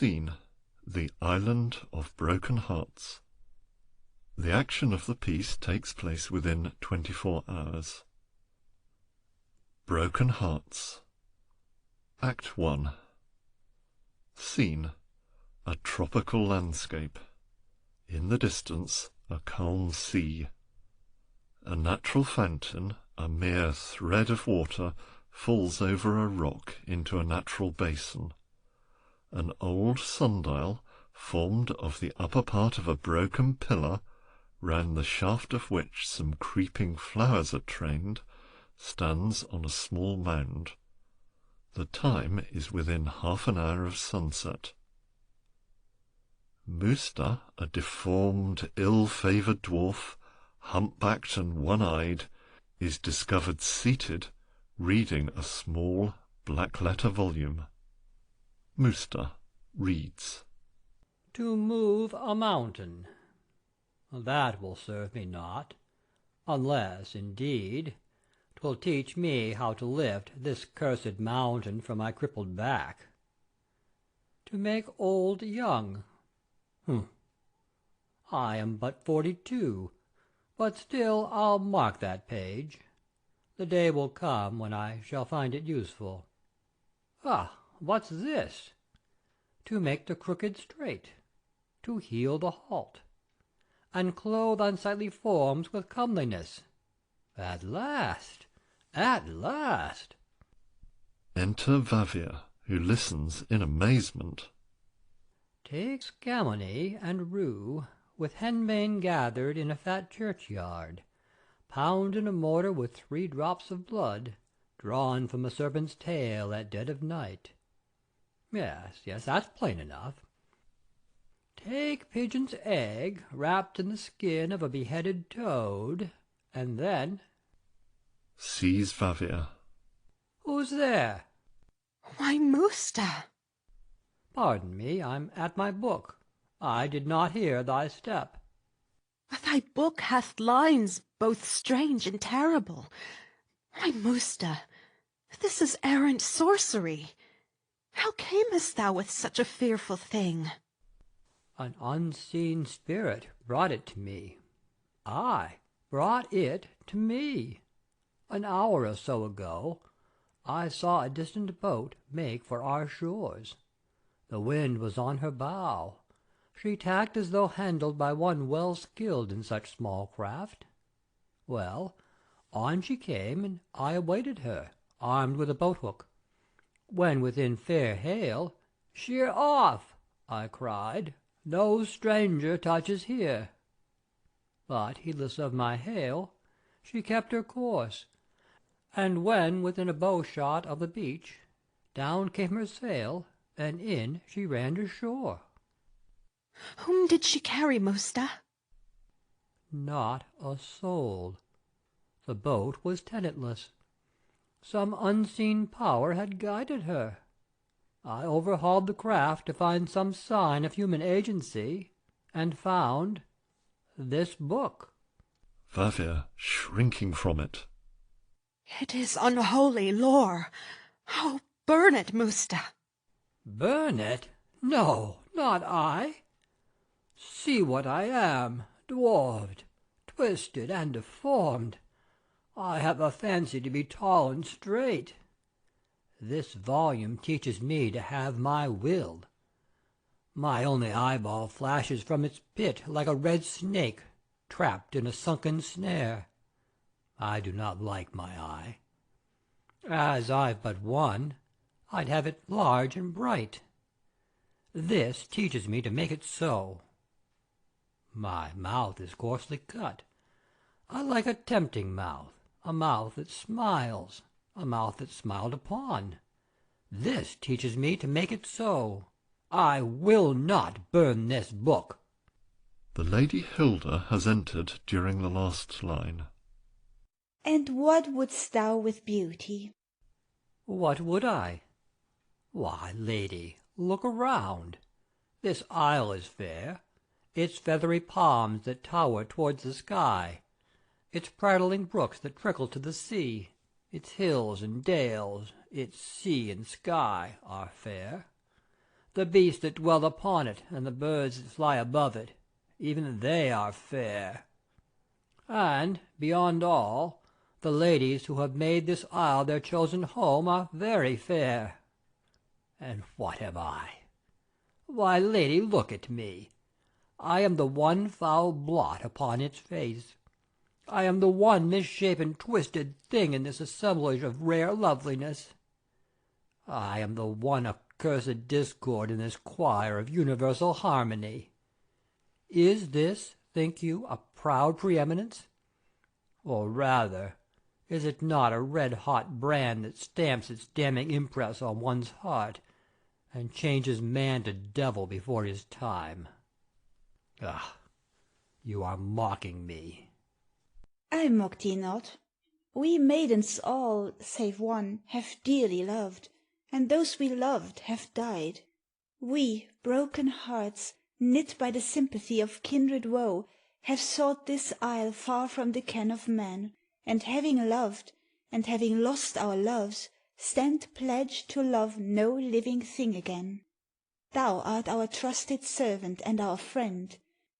Scene: The Island of Broken Hearts. The action of the piece takes place within 24 hours. Broken Hearts. Act 1. Scene: a tropical landscape. In the distance, a calm sea. A natural fountain, a mere thread of water, falls over a rock into a natural basin. An old sundial, formed of the upper part of a broken pillar, round the shaft of which some creeping flowers are trained, stands on a small mound. The time is within half an hour of sunset. Musta, a deformed, ill-favoured dwarf, humpbacked and one-eyed, is discovered seated, reading a small black-letter volume. Musta reads. To move a mountain. That will serve me not, unless, indeed, 'twill teach me how to lift this cursed mountain from my crippled back. To make old young. I am but 42, but still I'll mark that page. The day will come when I shall find it useful. What's this? To make the crooked straight, to heal the halt, and clothe unsightly forms with comeliness. At last! At last! Enter Vavia, who listens in amazement. Take scammony and rue, with henbane gathered in a fat churchyard, pound in a mortar with 3 drops of blood, drawn from a serpent's tail at dead of night. Yes, that's plain enough. Take pigeon's egg, wrapped in the skin of a beheaded toad, and then— Sees Vavia. Who's there? Why, Musta! Pardon me, I'm at my book. I did not hear thy step. Thy book hath lines both strange and terrible. Why, Musta, this is errant sorcery. How camest thou with such a fearful thing? An unseen spirit brought it to me. I brought it to me. An hour or so ago, I saw a distant boat make for our shores. The wind was on her bow. She tacked as though handled by one well skilled in such small craft. Well, on she came, and I awaited her, armed with a boat-hook. When within fair hail, "Sheer off!" I cried. "No stranger touches here." But, heedless of my hail, she kept her course, and when within a bow-shot of the beach, down came her sail, and in she ran to shore. Whom did she carry, Musta? Not a soul. The boat was tenantless. Some unseen power had guided her. I overhauled the craft to find some sign of human agency, and found this book. Vavia, shrinking from it. It is unholy lore. Oh, burn it, Musta! Burn it? No, not I. See what I am, dwarfed, twisted, and deformed. I have a fancy to be tall and straight. This volume teaches me to have my will. My only eyeball flashes from its pit like a red snake trapped in a sunken snare. I do not like my eye. As I've but one, I'd have it large and bright. This teaches me to make it so. My mouth is coarsely cut. I like a tempting mouth, a mouth that smiles, a mouth that's smiled upon. This teaches me to make it so. I will not burn this book. The Lady Hilda has entered during the last line. And what wouldst thou with beauty? What would I? Why, lady, look around. This isle is fair, its feathery palms that tower towards the sky, its prattling brooks that trickle to the sea, its hills and dales, its sea and sky are fair. the beasts that dwell upon it, and the birds that fly above it, even they are fair. And, beyond all, the ladies who have made this isle their chosen home are very fair. And what am I? Why, lady, look at me. I am the one foul blot upon its face. I am the one misshapen, twisted thing in this assemblage of rare loveliness. I am the one accursed discord in this choir of universal harmony. Is this, think you, a proud preeminence? Or rather, is it not a red-hot brand that stamps its damning impress on one's heart, and changes man to devil before his time? Ah, you are mocking me. I mock thee not. We maidens all, save one, have dearly loved, and those we loved have died. We, broken hearts, knit by the sympathy of kindred woe, have sought this isle far from the ken of man, and having loved, and having lost our loves, stand pledged to love no living thing again. Thou art our trusted servant and our friend,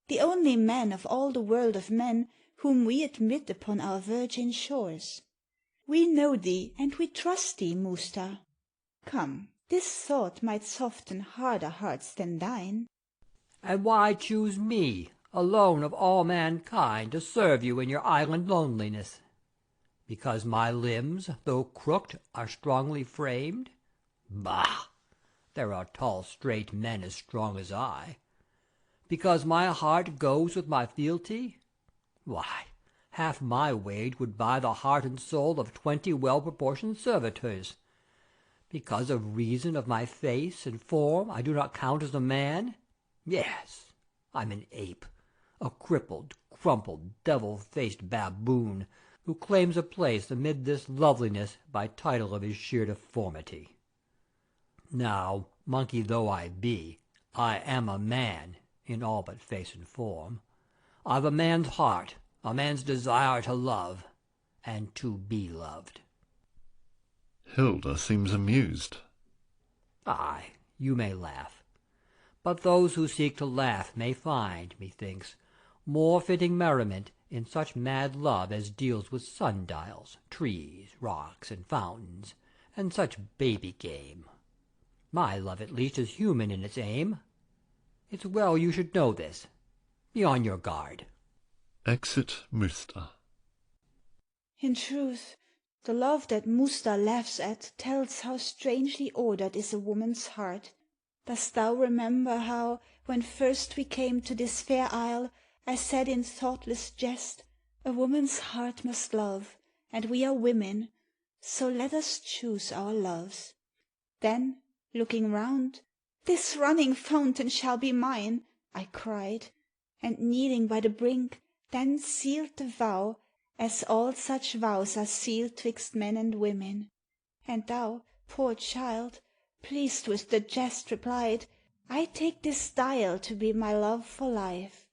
the only man of all the world of men whom we admit upon our virgin shores. We know thee, and we trust thee, Musta. Come, this thought might soften harder hearts than thine. And why choose me, alone of all mankind, to serve you in your island loneliness? Because my limbs, though crooked, are strongly framed? Bah! There are tall, straight men as strong as I. Because my heart goes with my fealty? Why, half my wage would buy the heart and soul of 20 well-proportioned servitors. Because of reason of my face and form I do not count as a man? Yes, I'm an ape, a crippled, crumpled, devil-faced baboon, who claims a place amid this loveliness by title of his sheer deformity. Now, monkey though I be, I am a man, in all but face and form. I've a man's heart, a man's desire to love, and to be loved. Hilda seems amused. Ay, you may laugh. But those who seek to laugh may find, methinks, more fitting merriment in such mad love as deals with sundials, trees, rocks, and fountains, and such baby game. My love at least is human in its aim. It's well you should know this. Be on your guard. Exit Musta. In truth, the love that Musta laughs at tells how strangely ordered is a woman's heart. Dost thou remember how, when first we came to this fair isle, I said in thoughtless jest, a woman's heart must love, and we are women, so let us choose our loves. Then, looking round, this running fountain shall be mine, I cried, and kneeling by the brink, then sealed the vow, as all such vows are sealed twixt men and women. And thou, poor child, pleased with the jest, replied, I take this dial to be my love for life.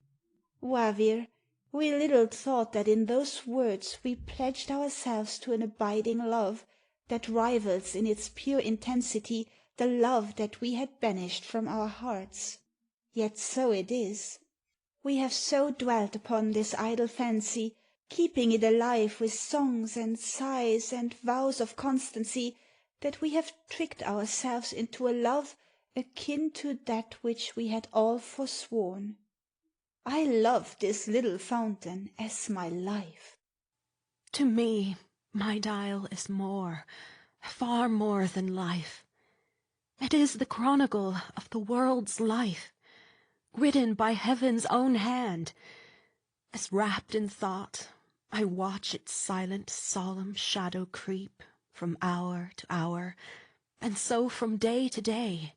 Wavir, we little thought that in those words we pledged ourselves to an abiding love that rivals in its pure intensity the love that we had banished from our hearts. Yet so it is. We have so dwelt upon this idle fancy, keeping it alive with songs and sighs and vows of constancy, that we have tricked ourselves into a love akin to that which we had all forsworn. I love this little fountain as my life. To me, my dial is more, far more than life. It is the chronicle of the world's life, written by heaven's own hand. As wrapped in thought, I watch its silent, solemn shadow creep from hour to hour, and so from day to day,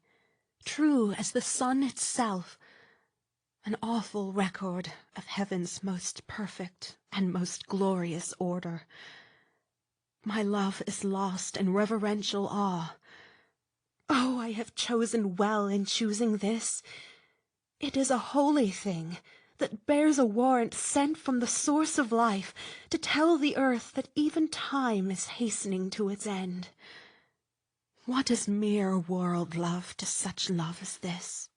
true as the sun itself, an awful record of heaven's most perfect and most glorious order. My love is lost in reverential awe. Oh, I have chosen well in choosing this. It is a holy thing that bears a warrant sent from the source of life to tell the earth that even time is hastening to its end. What is mere world-love to such love as this?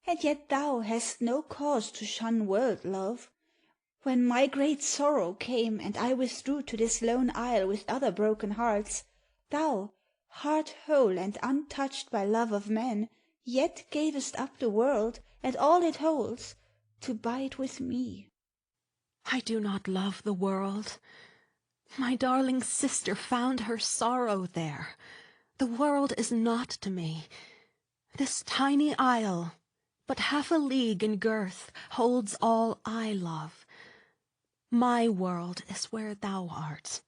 And yet thou hast no cause to shun world-love. When my great sorrow came, and I withdrew to this lone isle with other broken hearts, thou, heart whole and untouched by love of man, yet gavest up the world and all it holds, to bide with me. I do not love the world. My darling sister found her sorrow there. The world is naught to me. This tiny isle, but half a league in girth, holds all I love. My world is where thou art.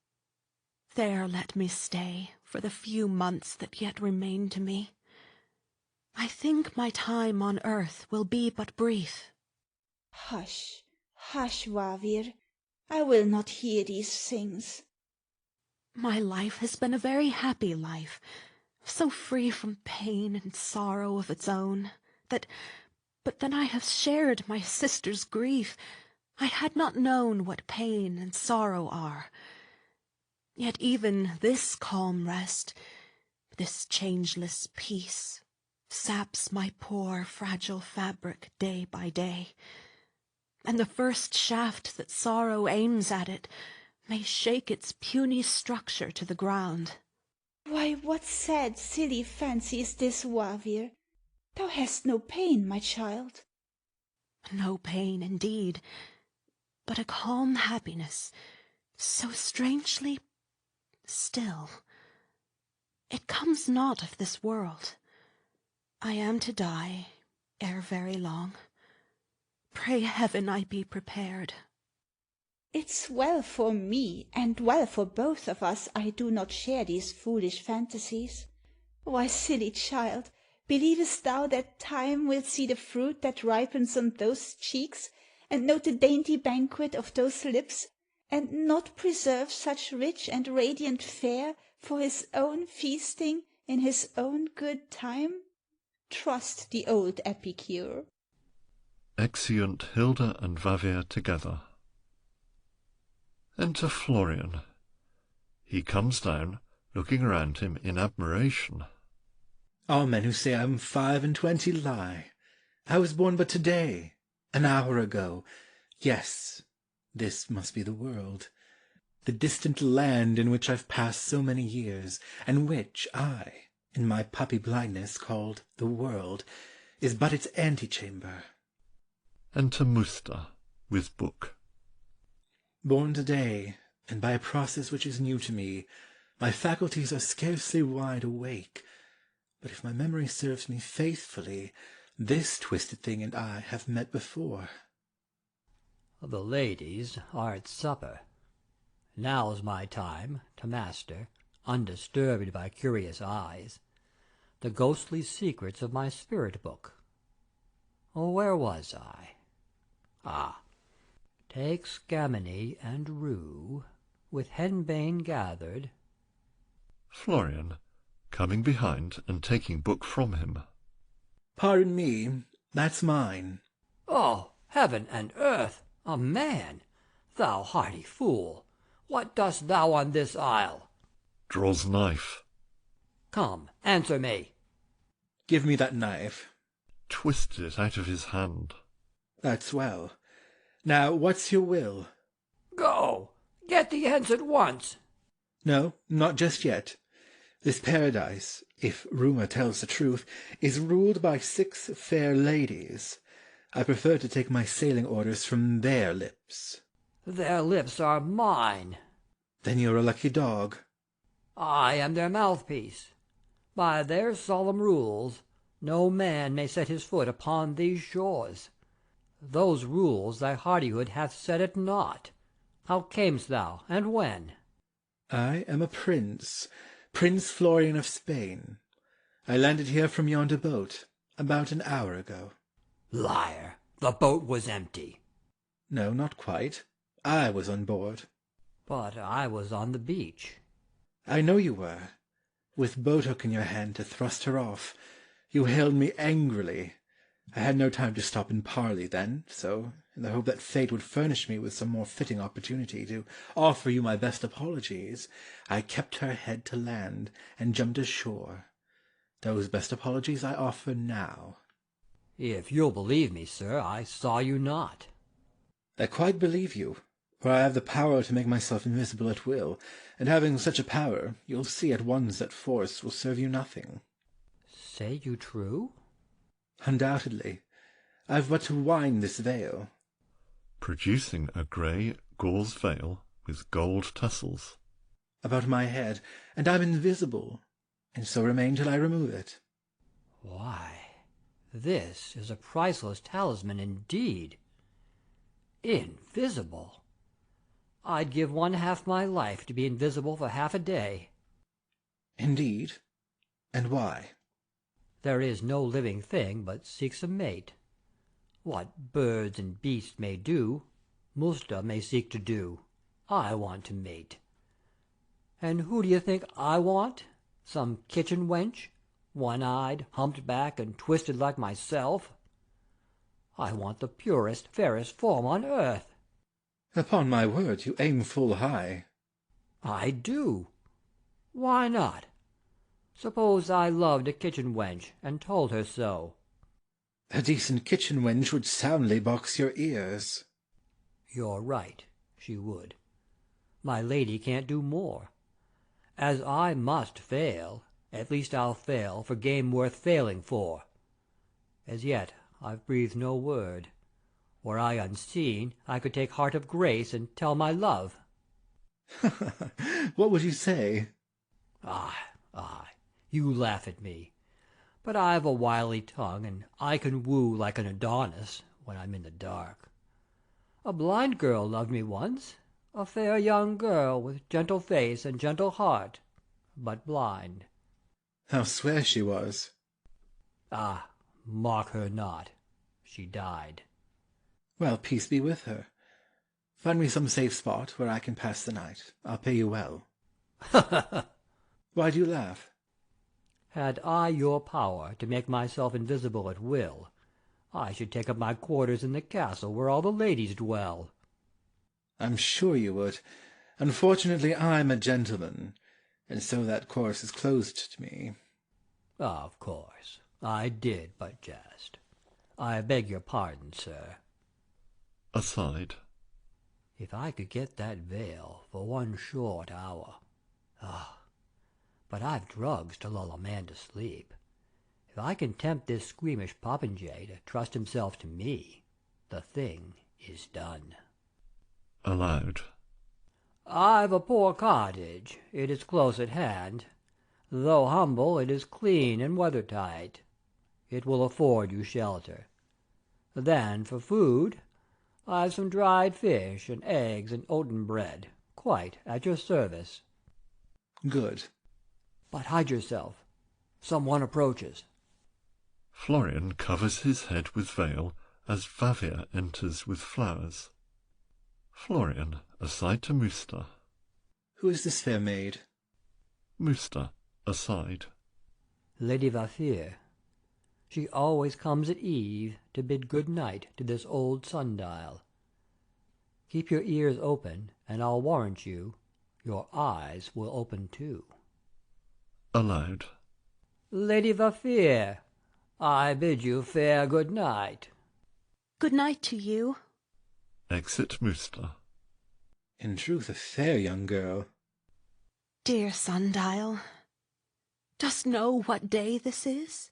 There let me stay for the few months that yet remain to me. I think my time on earth will be but brief. Hush, hush, Wavir, I will not hear these things. My life has been a very happy life, so free from pain and sorrow of its own, but then I have shared my sister's grief. I had not known what pain and sorrow are. Yet even this calm rest, this changeless peace, saps my poor fragile fabric day by day, and the first shaft that sorrow aims at it may shake its puny structure to the ground. Why, what sad, silly fancy is this, Wavir? Thou hast no pain, my child. No pain, indeed, but a calm happiness, so strangely still. It comes not of this world. I am to die ere very long. Pray heaven I be prepared. It's well for me, and well for both of us, I do not share these foolish fantasies. Why, silly child, believest thou that time will see the fruit that ripens on those cheeks, and note the dainty banquet of those lips, and not preserve such rich and radiant fare for his own feasting in his own good time? Trust the old epicure. Exeunt Hilda and Wavir together. Enter Florian. He comes down, looking around him in admiration. All men who say I am 25 lie. I was born but to-day, an hour ago. Yes, this must be the world, the distant land in which I've passed so many years, and which I, in my puppy blindness, called the world, is but its antechamber. Enter Musta, with book. Born to-day, and by a process which is new to me, my faculties are scarcely wide awake, but if my memory serves me faithfully, this twisted thing and I have met before. The ladies are at supper. Now's my time to master, undisturbed by curious eyes, the ghostly secrets of my spirit book. Where was I? Ah, take scammony and rue, with henbane gathered. Florian, coming behind and taking book from him. Pardon me, that's mine. Oh, heaven and earth! A man! Thou hardy fool! What dost thou on this isle? Draws knife. Come, answer me. Give me that knife. Twisted it out of his hand. That's well. Now, what's your will? Go! Get thee hence at once! No, not just yet. This paradise, if rumour tells the truth, is ruled by 6 fair ladies. I prefer to take my sailing orders from their lips. Their lips are mine. Then you're a lucky dog. I am their mouthpiece. By their solemn rules, no man may set his foot upon these shores. Those rules thy hardihood hath set at naught. How camest thou, and when? I am a prince, Prince Florian of Spain. I landed here from yonder boat about an hour ago. Liar! The boat was empty. No, not quite. I was on board. But I was on the beach. I know you were. With boat-hook in your hand to thrust her off, you hailed me angrily. I had no time to stop and parley then, so, in the hope that fate would furnish me with some more fitting opportunity to offer you my best apologies, I kept her head to land and jumped ashore. Those best apologies I offer now. If you'll believe me, sir, I saw you not. I quite believe you, for I have the power to make myself invisible at will, and having such a power, you'll see at once that force will serve you nothing. Say you true? Undoubtedly. I've but to wind this veil. Producing a grey gauze veil with gold tassels. About my head, and I'm invisible, and so remain till I remove it. Why, this is a priceless talisman indeed. Invisible! I'd give 1/2 my life to be invisible for half a day. Indeed? And why? There is no living thing but seeks a mate. What birds and beasts may do, Musta may seek to do. I want to mate. And who do you think I want? Some kitchen wench, one-eyed, humped back, and twisted like myself? I want the purest, fairest form on earth. Upon my word, you aim full high. I do. Why not? Suppose I loved a kitchen wench, and told her so. A decent kitchen wench would soundly box your ears. You're right, she would. My lady can't do more. As I must fail, at least I'll fail for game worth failing for. As yet I've breathed no word. Were I unseen, I could take heart of grace and tell my love. What would you say? Aye, you laugh at me. But I've a wily tongue, and I can woo like an Adonis when I'm in the dark. A blind girl loved me once, a fair young girl with gentle face and gentle heart, but blind. How swear she was. Ah, mock her not. She died. Well, peace be with her. Find me some safe spot where I can pass the night. I'll pay you well. Why do you laugh? Had I your power to make myself invisible at will, I should take up my quarters in the castle where all the ladies dwell. I'm sure you would. Unfortunately, I'm a gentleman, and so that course is closed to me. Of course, I did but jest. I beg your pardon, sir. Aside. If I could get that veil for 1 short hour. But I've drugs to lull a man to sleep. If I can tempt this squeamish popinjay to trust himself to me, the thing is done. Aloud. I've a poor cottage, it is close at hand. Though humble, it is clean and weather-tight. It will afford you shelter. Then for food, I've some dried fish and eggs and oaten bread, quite at your service. Good. But hide yourself. Some one approaches. Florian covers his head with veil as Vavia enters with flowers. Florian, aside to Musta. Who is this fair maid? Musta, aside. Lady Vafir. She always comes at eve to bid good night to this old sundial. Keep your ears open, and I'll warrant you, your eyes will open too. Aloud. Lady Vafir, I bid you fair good night. Good night to you. Exit Musta. In truth, a fair young girl. Dear sundial, dost know what day this is?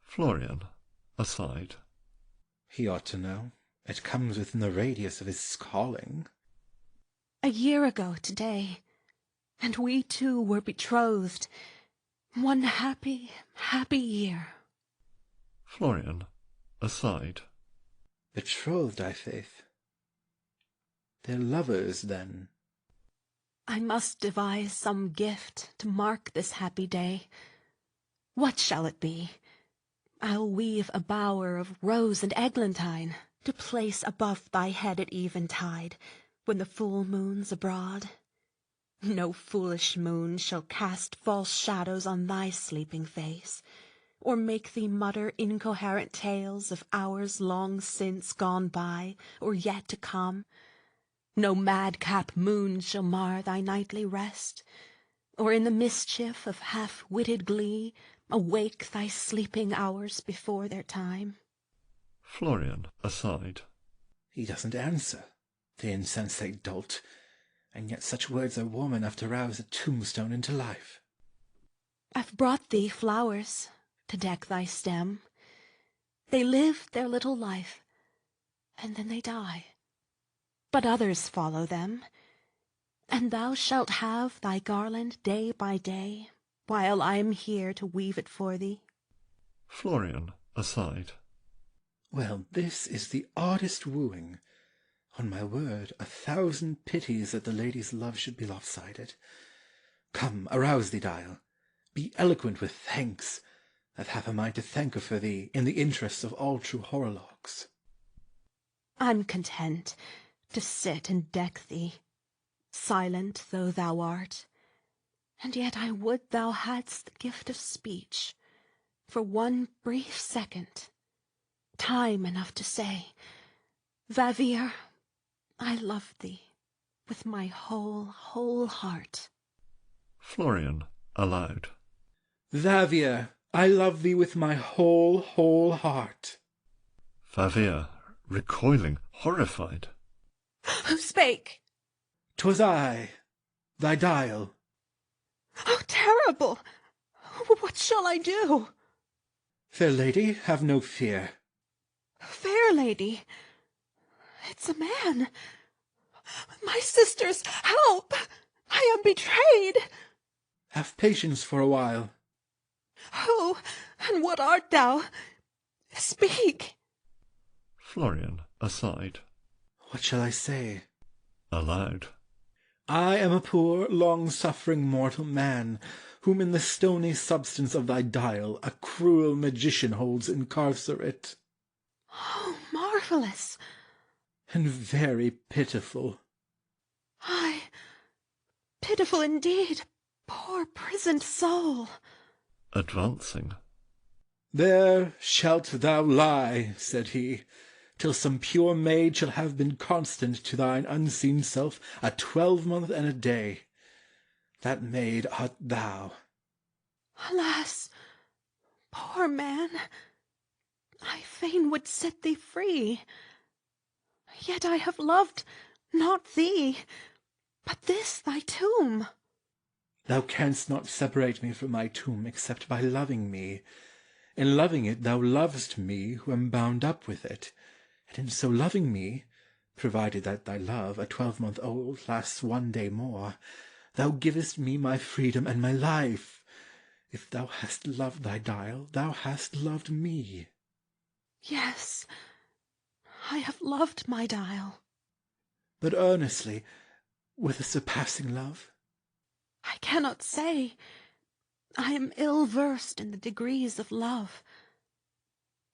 Florian, aside. He ought to know. It comes within the radius of his calling. A year ago today, and we two were betrothed. 1 happy, happy year. Florian, aside. Betrothed, I faith. They're lovers, then. I must devise some gift to mark this happy day. What shall it be? I'll weave a bower of rose and eglantine to place above thy head at eventide, when the full moon's abroad. No foolish moon shall cast false shadows on thy sleeping face, or make thee mutter incoherent tales of hours long since gone by, or yet to come. No madcap moon shall mar thy nightly rest, or in the mischief of half-witted glee awake thy sleeping hours before their time. Florian, aside. He doesn't answer, the insensate dolt, and yet such words are warm enough to rouse a tombstone into life. I've brought thee flowers to deck thy stem. They live their little life, and then they die. But others follow them, and thou shalt have thy garland day by day, while I am here to weave it for thee. Florian, aside. Well, this is the oddest wooing. On my word, 1,000 pities that the lady's love should be lopsided. Come, arouse thee, Dial. Be eloquent with thanks. I've half a mind to thank her for thee, in the interests of all true horologs. I'm content to sit and deck thee, silent though thou art, and yet I would thou hadst the gift of speech, for one brief second, time enough to say, Vavir, I love thee with my whole heart. Florian, aloud. Vavir, I love thee with my whole heart. Vavir, recoiling, horrified. Who spake? 'Twas I, thy Dial. Oh, terrible! What shall I do? Fair lady, have no fear. Fair lady, it's a man. My sisters, help! I am betrayed. Have patience for a while. Who and what art thou? Speak. Florian, aside. What shall I say? Aloud. I am a poor, long-suffering mortal man, whom in the stony substance of thy Dial a cruel magician holds incarcerate. Oh, marvellous! And very pitiful. Ay, pitiful indeed, poor prisoned soul. Advancing. There shalt thou lie, said he, till some pure maid shall have been constant to thine unseen self a 12-month and a day. That maid art thou. Alas, poor man, I fain would set thee free. Yet I have loved not thee, but this thy tomb. Thou canst not separate me from my tomb except by loving me. In loving it thou lovest me who am bound up with it, and in so loving me, provided that thy love, a 12-month old, lasts 1 day more, thou givest me my freedom and my life. If thou hast loved thy Dial, thou hast loved me. Yes, I have loved my Dial. But earnestly, with a surpassing love? I cannot say. I am ill-versed in the degrees of love.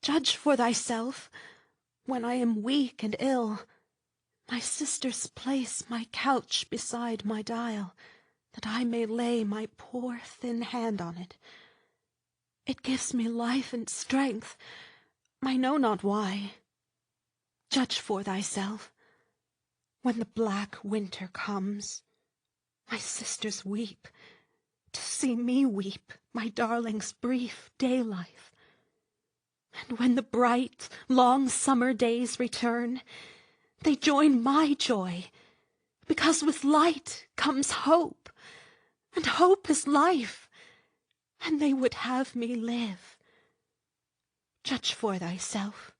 Judge for thyself. When I am weak and ill, my sisters place my couch beside my Dial, that I may lay my poor thin hand on it. It gives me life and strength, I know not why. Judge for thyself. When the black winter comes, my sisters weep, to see me weep my darling's brief day-life. And when the bright, long summer days return, they join my joy, because with light comes hope, and hope is life, and they would have me live. Judge for thyself.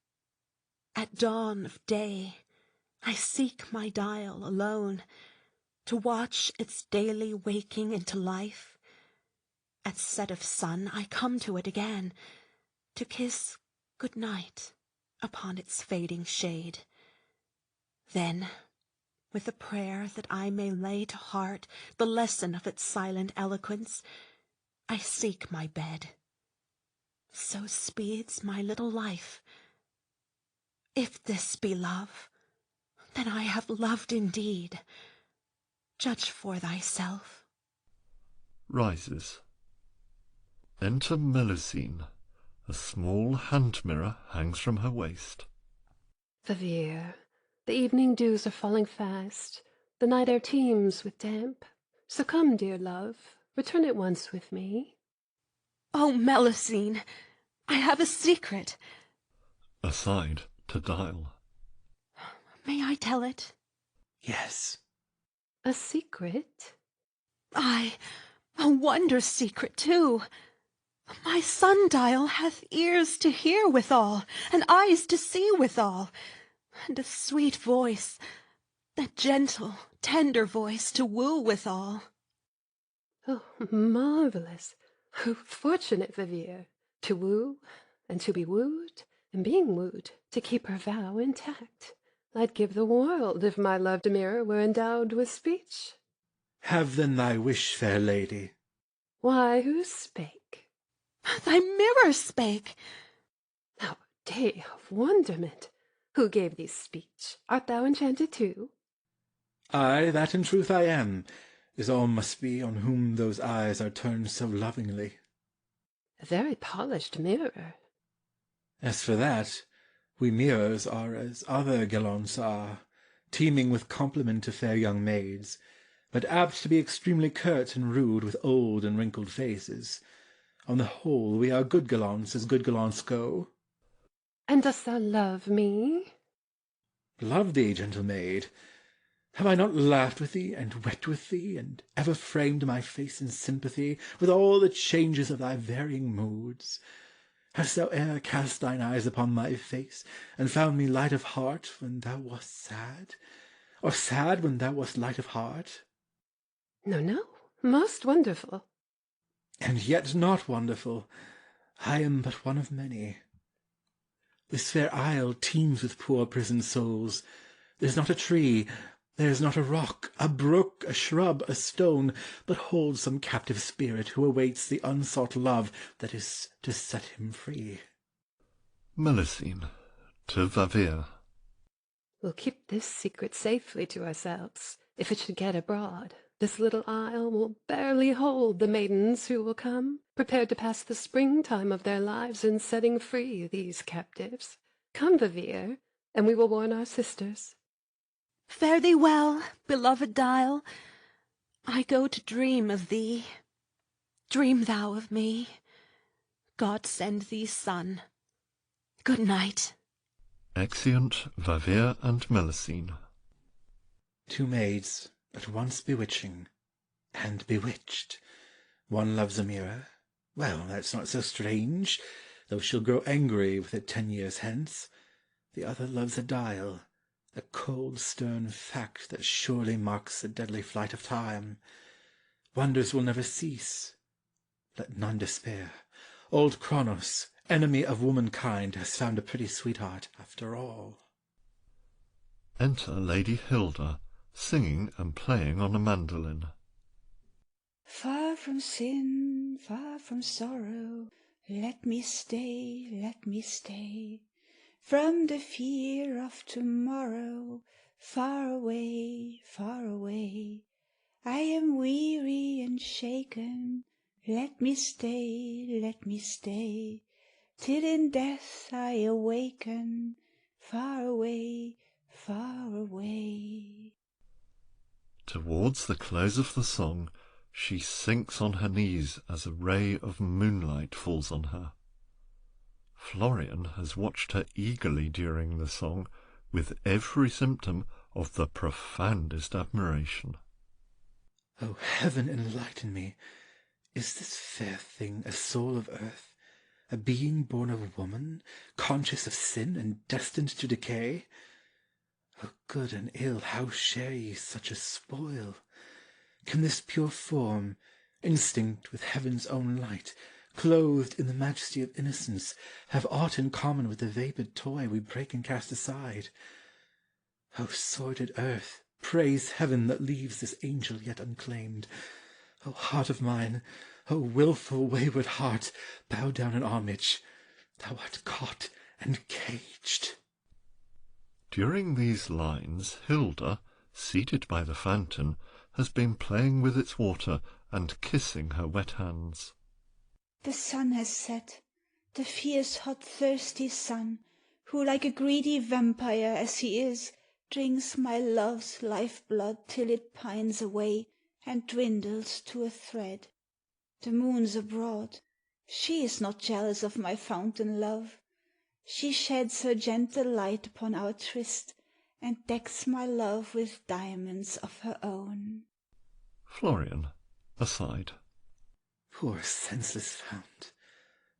At dawn of day, I seek my Dial alone, to watch its daily waking into life. At set of sun I come to it again, to kiss good night upon its fading shade. Then, with a prayer that I may lay to heart the lesson of its silent eloquence, I seek my bed. So speeds my little life. If this be love, then I have loved indeed. Judge for thyself. Rises. Enter Melusine, A small hand mirror hangs from her waist. Favere, the evening dews are falling fast. The night air teems with damp. So come, dear love, return at once with me. Oh, Melusine, I have a secret. Aside to Dial. May I tell it? Yes. A secret? Aye, a wondrous secret, too. My sundial hath ears to hear withal, and eyes to see withal, and a sweet voice, a gentle, tender voice to woo withal. Oh, marvellous! Oh, fortunate Favere! To woo, and to be wooed, and being wooed, to keep her vow intact. I'd give the world if my loved mirror were endowed with speech. Have then thy wish, fair lady. Why, who spake? Thy mirror spake. Now, day of wonderment! Who gave thee speech? Art thou enchanted too? Ay, that in truth I am, as all must be on whom those eyes are turned so lovingly. A very polished mirror. As for that, we mirrors are as other gallants are, teeming with compliment to fair young maids, but apt to be extremely curt and rude with old and wrinkled faces. On the whole, we are good gallants as good gallants go. And dost thou love me? Love thee, gentle maid? Have I not laughed with thee, and wept with thee, and ever framed my face in sympathy with all the changes of thy varying moods? Hast thou e'er cast thine eyes upon my face, and found me light of heart when thou wast sad, or sad when thou wast light of heart? No, no, most wonderful. And yet not wonderful. I am but one of many. This fair isle teems with poor prisoned souls. There's not a tree, there's not a rock, a brook, a shrub, a stone, but holds some captive spirit who awaits the unsought love that is to set him free. Melusine to Favere. We'll keep this secret safely to ourselves. If it should get abroad, this little isle will barely hold the maidens who will come, prepared to pass the springtime of their lives in setting free these captives. Come, Favere, and we will warn our sisters. Fare thee well, beloved Dial. I go to dream of thee. Dream thou of me. God send thee sun. Good night. Exeunt Favere and Melusine. Two maids, at once bewitching and bewitched. One loves a mirror. Well, that's not so strange, though she'll grow angry with it 10 years hence. The other loves a dial, a cold, stern fact that surely marks the deadly flight of time. Wonders will never cease. Let none despair. Old Kronos, enemy of womankind, has found a pretty sweetheart after all. Enter Lady Hilda, singing and playing on a mandolin. Far from sin, far from sorrow, let me stay, let me stay. From the fear of tomorrow, far away, far away. I am weary and shaken, let me stay, till in death I awaken, far away, far away. Towards the close of the song, she sinks on her knees as a ray of moonlight falls on her. Florian has watched her eagerly during the song, with every symptom of the profoundest admiration. O heaven, enlighten me! Is this fair thing a soul of earth, a being born of woman, conscious of sin and destined to decay? O good and ill, how share ye such a spoil? Can this pure form, instinct with heaven's own light, clothed in the majesty of innocence, have aught in common with the vapid toy we break and cast aside? O sordid earth, praise heaven that leaves this angel yet unclaimed. O heart of mine, O wilful wayward heart, bow down in homage. Thou art caught and caged. During these lines, Hilda, seated by the fountain, has been playing with its water and kissing her wet hands. The sun has set. the fierce, hot, thirsty sun, who like a greedy vampire as he is, drinks my love's life-blood till it pines away and dwindles to a thread. The moon's abroad. She is not jealous of my fountain love. She sheds her gentle light upon our tryst, and decks my love with diamonds of her own. Florian, aside. Poor senseless fount,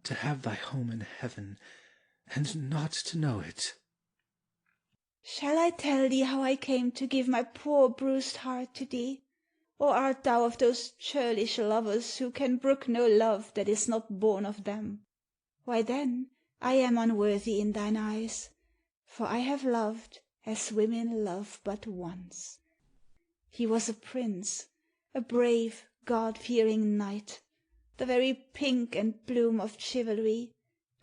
to have thy home in heaven, and not to know it. Shall I tell thee how I came to give my poor bruised heart to thee? Or art thou of those churlish lovers who can brook no love that is not born of them? Why then I am unworthy in thine eyes, for I have loved as women love but once. He was a prince, a brave, God-fearing knight, the very pink and bloom of chivalry,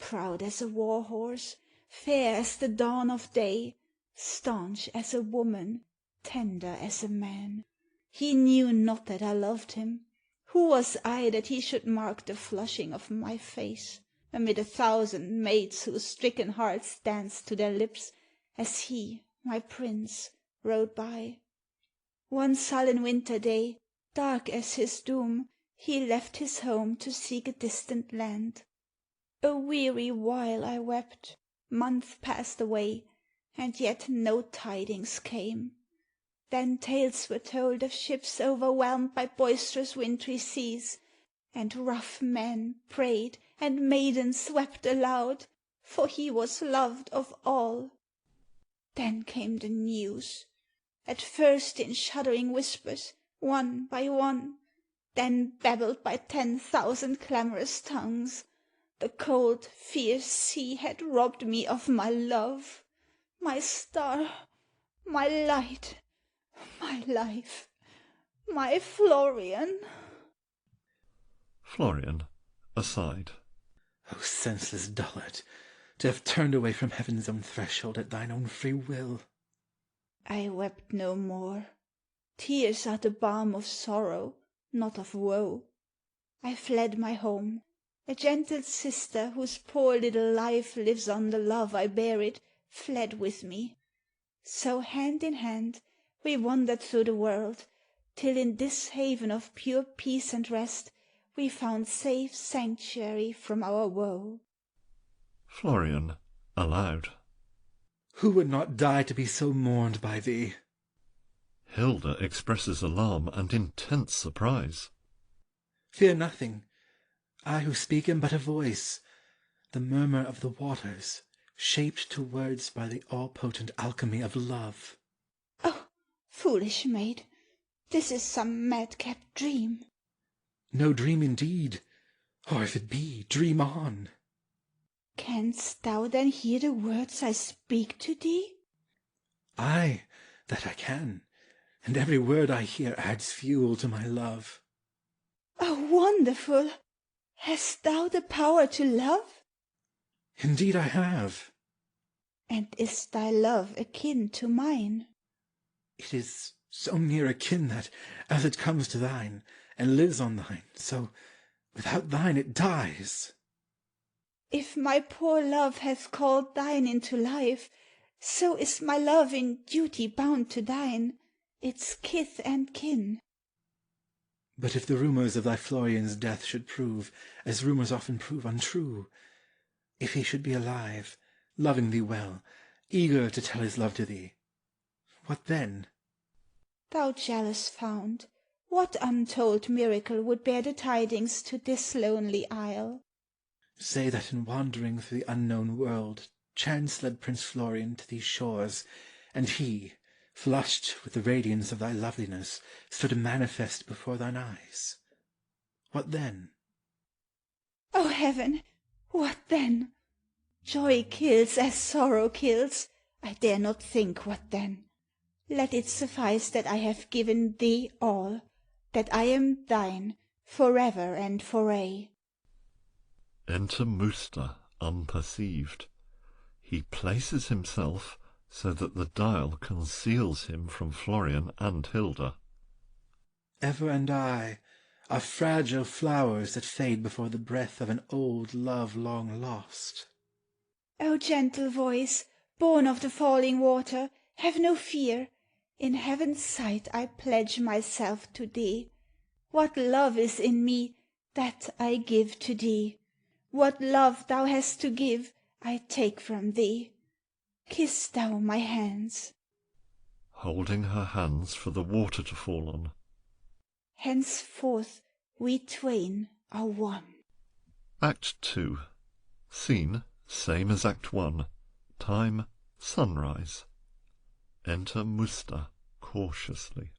proud as a war-horse, fair as the dawn of day, staunch as a woman, tender as a man. He knew not that I loved him. Who was I that he should mark the flushing of my face, amid 1,000 maids whose stricken hearts danced to their lips, as he, my prince, rode by? One sullen winter day, dark as his doom, he left his home to seek a distant land. A weary while I wept, months passed away, and yet no tidings came. Then tales were told of ships overwhelmed by boisterous wintry seas, and rough men prayed and maidens wept aloud, for he was loved of all. Then came the news, at first in shuddering whispers, one by one, then babbled by 10,000 clamorous tongues. The cold, fierce sea had robbed me of my love, my star, my light, my life, my Florian. Florian, aside. O senseless dullard, to have turned away from heaven's own threshold at thine own free will! I wept no more. Tears are the balm of sorrow, not of woe. I fled my home. A gentle sister, whose poor little life lives on the love I bear it, fled with me. So hand in hand we wandered through the world, till in this haven of pure peace and rest we found safe sanctuary from our woe. Florian, aloud. Who would not die to be so mourned by thee? Hilda expresses alarm and intense surprise. Fear nothing. I who speak am but a voice, the murmur of the waters, shaped to words by the all-potent alchemy of love. Oh, foolish maid, this is some madcap dream. No dream indeed, or if it be, dream on. Canst thou then hear the words I speak to thee? Ay, that I can, and every word I hear adds fuel to my love. Oh, wonderful! Hast thou the power to love? Indeed I have. And is thy love akin to mine? It is so near akin that, as it comes to thine, and lives on thine, so without thine it dies. If my poor love hath called thine into life, so is my love in duty bound to thine, its kith and kin. But if the rumours of thy Florian's death should prove, as rumours often prove, untrue, if he should be alive, loving thee well, eager to tell his love to thee, what then? Thou jealous fount, what untold miracle would bear the tidings to this lonely isle? Say that in wandering through the unknown world, chance led Prince Florian to these shores, and he, flushed with the radiance of thy loveliness, stood manifest before thine eyes. What then? O heaven, what then? Joy kills as sorrow kills. I dare not think what then. Let it suffice that I have given thee all, that I am thine, forever and for aye. Enter Musta, unperceived. He places himself so that the dial conceals him from Florian and Hilda. Ever and are fragile flowers that fade before the breath of an old love long lost. O gentle voice, born of the falling water, have no fear. In heaven's sight I pledge myself to thee. What love is in me, that I give to thee. What love thou hast to give, I take from thee. Kiss thou my hands. Holding her hands for the water to fall on. Henceforth we twain are one. Act 2. Scene same as Act 1. Time sunrise. Enter Musta cautiously.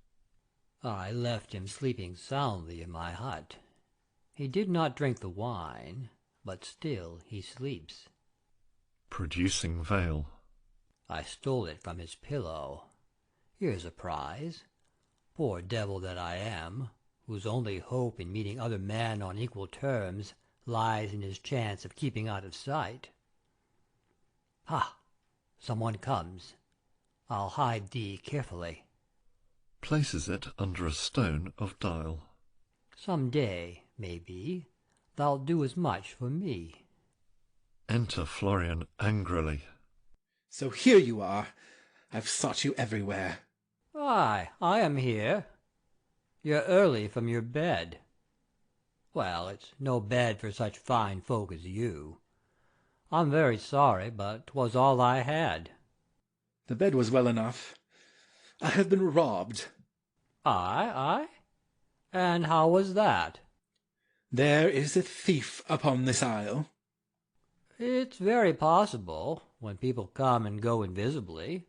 I left him sleeping soundly in my hut. He did not drink the wine, but still he sleeps. Producing veil. I stole it from his pillow. Here's a prize. Poor devil that I am, whose only hope in meeting other men on equal terms lies in his chance of keeping out of sight. Ha! Someone comes. I'll hide thee carefully. Places it under a stone of dial. Some day, maybe, thou'lt do as much for me. Enter Florian angrily. So here you are. I've sought you everywhere. Aye, I am here. You're early from your bed. Well, it's no bed for such fine folk as you. I'm very sorry, but 'twas all I had. The bed was well enough. I have been robbed. Aye? And how was that? There is a thief upon this isle. It's very possible, when people come and go invisibly.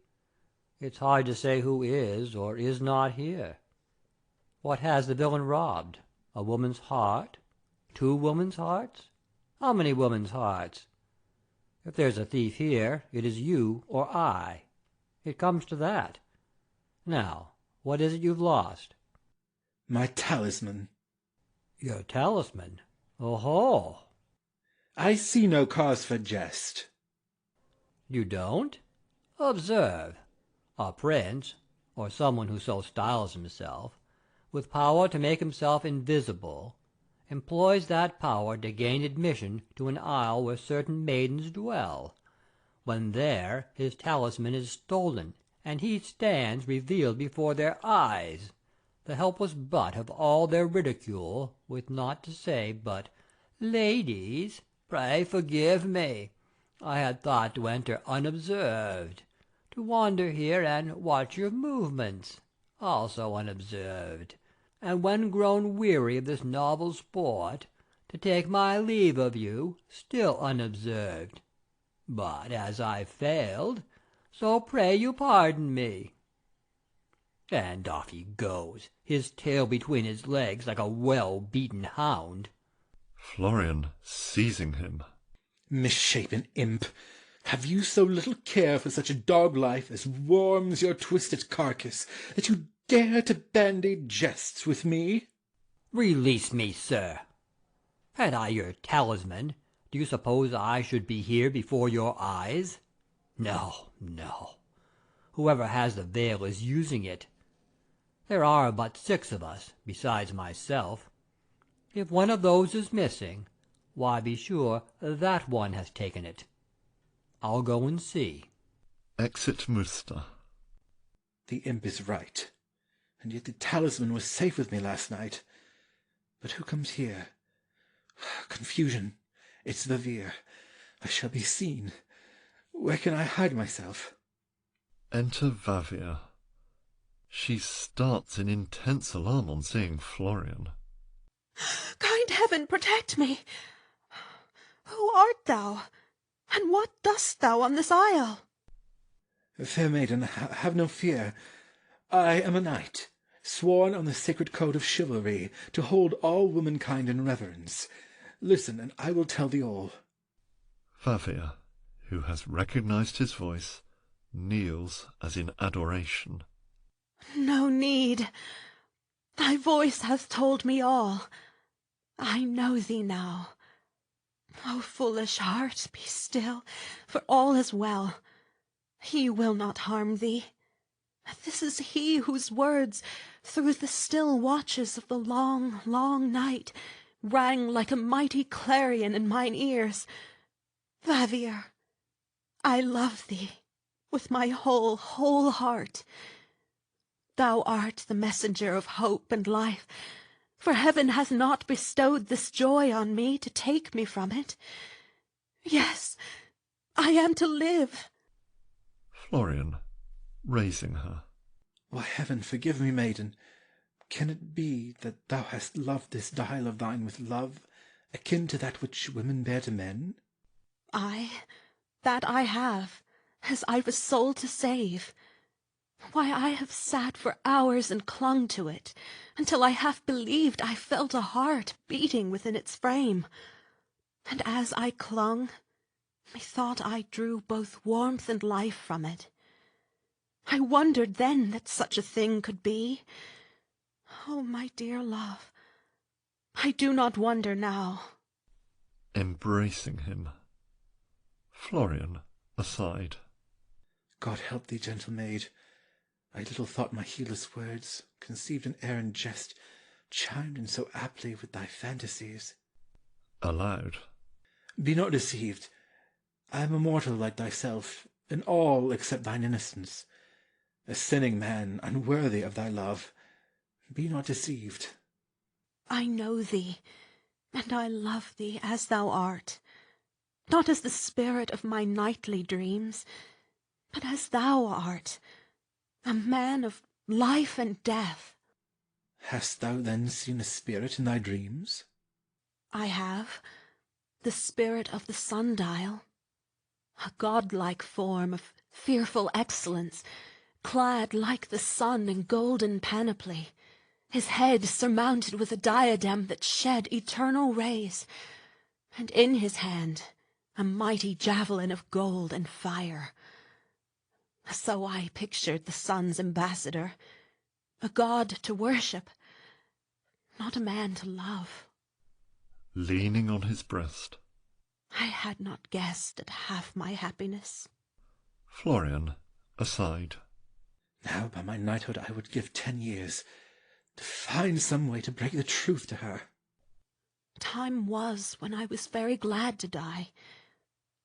It's hard to say who is or is not here. What has the villain robbed? A woman's heart? 2 women's hearts? How many women's hearts? If there's a thief here, it is you or I. It comes to that. Now, what is it you've lost? My talisman. Your talisman? Oho! I see no cause for jest. You don't? Observe. A prince, or someone who so styles himself, with power to make himself invisible, employs that power to gain admission to an isle where certain maidens dwell, when there his talisman is stolen, and he stands revealed before their eyes, the helpless butt of all their ridicule, with naught to say but, "Ladies, pray forgive me. I had thought to enter unobserved, to wander here and watch your movements, also unobserved, and when grown weary of this novel sport, to take my leave of you, still unobserved. But as I've failed, so pray you pardon me." And off he goes, his tail between his legs like a well-beaten hound. Florian seizing him. Misshapen imp! Have you so little care for such a dog life as warms your twisted carcass, that you dare to bandy jests with me? Release me, sir. Had I your talisman, do you suppose I should be here before your eyes? No. Whoever has the veil is using it. There are but 6 of us, besides myself. If one of those is missing, why be sure that one has taken it. I'll go and see. Exit Musta. The imp is right, and yet the talisman was safe with me last night. But who comes here? Confusion. It's Vavir. I shall be seen. Where can I hide myself? Enter Vavir. She starts in intense alarm on seeing Florian. Kind heaven, protect me! Who art thou? And what dost thou on this isle? Fair maiden, have no fear. I am a knight, sworn on the sacred code of chivalry to hold all womankind in reverence. Listen, and I will tell thee all. Vavir, who has recognized his voice, kneels as in adoration. No need. Thy voice hath told me all. I know thee now. O foolish heart, be still, for all is well. He will not harm thee. This is he whose words, through the still watches of the long, long night, rang like a mighty clarion in mine ears. Favir, I love thee with my whole, whole heart. Thou art the messenger of hope and life, for heaven hath not bestowed this joy on me to take me from it. Yes, I am to live. Florian, raising her. Why, heaven forgive me, maiden! Can it be that thou hast loved this dial of thine with love akin to that which women bear to men? That I have, as I've a soul to save. Why, I have sat for hours and clung to it, until I half believed I felt a heart beating within its frame. And as I clung, methought I drew both warmth and life from it. I wondered then that such a thing could be. Oh, my dear love, I do not wonder now. Embracing him. Florian, aside. God help thee, gentle maid. I little thought my heedless words, conceived in errant jest, chimed in so aptly with thy fantasies. Aloud. Be not deceived. I am a mortal like thyself, in all except thine innocence. A sinning man, unworthy of thy love. Be not deceived. I know thee, and I love thee as thou art, not as the spirit of my nightly dreams, but as thou art, a man of life and death. Hast thou then seen a spirit in thy dreams? I have, the spirit of the sundial, a godlike form of fearful excellence, clad like the sun in golden panoply, his head surmounted with a diadem that shed eternal rays, and in his hand a mighty javelin of gold and fire. So I pictured the sun's ambassador, a god to worship, not a man to love. Leaning on his breast. I had not guessed at half my happiness. Florian, aside. Now by my knighthood I would give 10 years, to find some way to break the truth to her. Time was when I was very glad to die.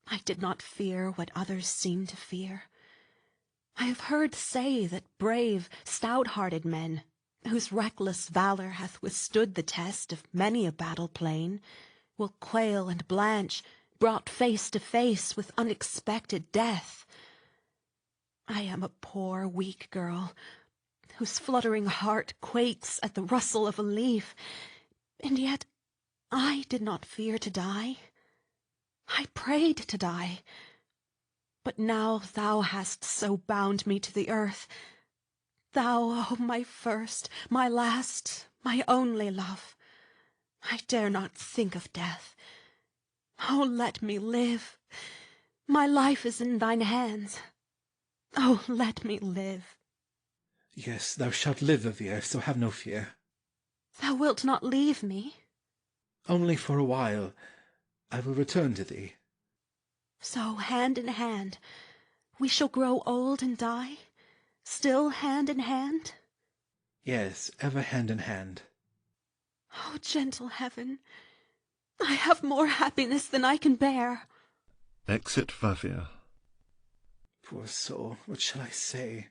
I did not fear what others seemed to fear. I have heard say that brave, stout-hearted men, whose reckless valour hath withstood the test of many a battle plain, will quail and blanch, brought face to face with unexpected death. I am a poor, weak girl, whose fluttering heart quakes at the rustle of a leaf, and yet I did not fear to die. I prayed to die. But now thou hast so bound me to the earth, thou, oh, my first, my last, my only love, I dare not think of death. Oh, let me live. My life is in thine hands. Oh, let me live. Yes, thou shalt live, Favir, so have no fear. Thou wilt not leave me? Only for a while. I will return to thee. So, hand in hand, we shall grow old and die, still hand in hand? Yes, ever hand in hand. Oh, gentle heaven, I have more happiness than I can bear. Exit Favir. Poor soul, what shall I say?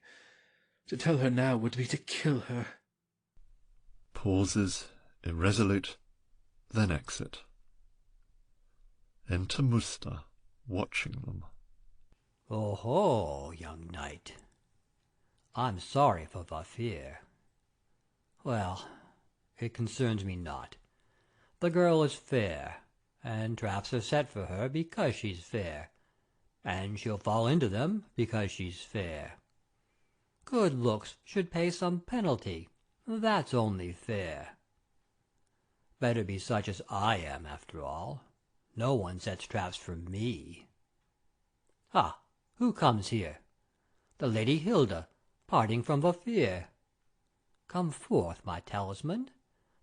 To tell her now would be to kill her. Pauses, irresolute, then exit. Enter Musta, watching them. "Oho, young knight, I'm sorry for Favir. Well, it concerns me not. The girl is fair, and traps are set for her because she's fair, and she'll fall into them because she's fair. Good looks should pay some penalty, that's only fair. Better be such as I am, after all. No one sets traps for me. Ah, who comes here? The Lady Hilda, parting from Favir. Come forth, my talisman.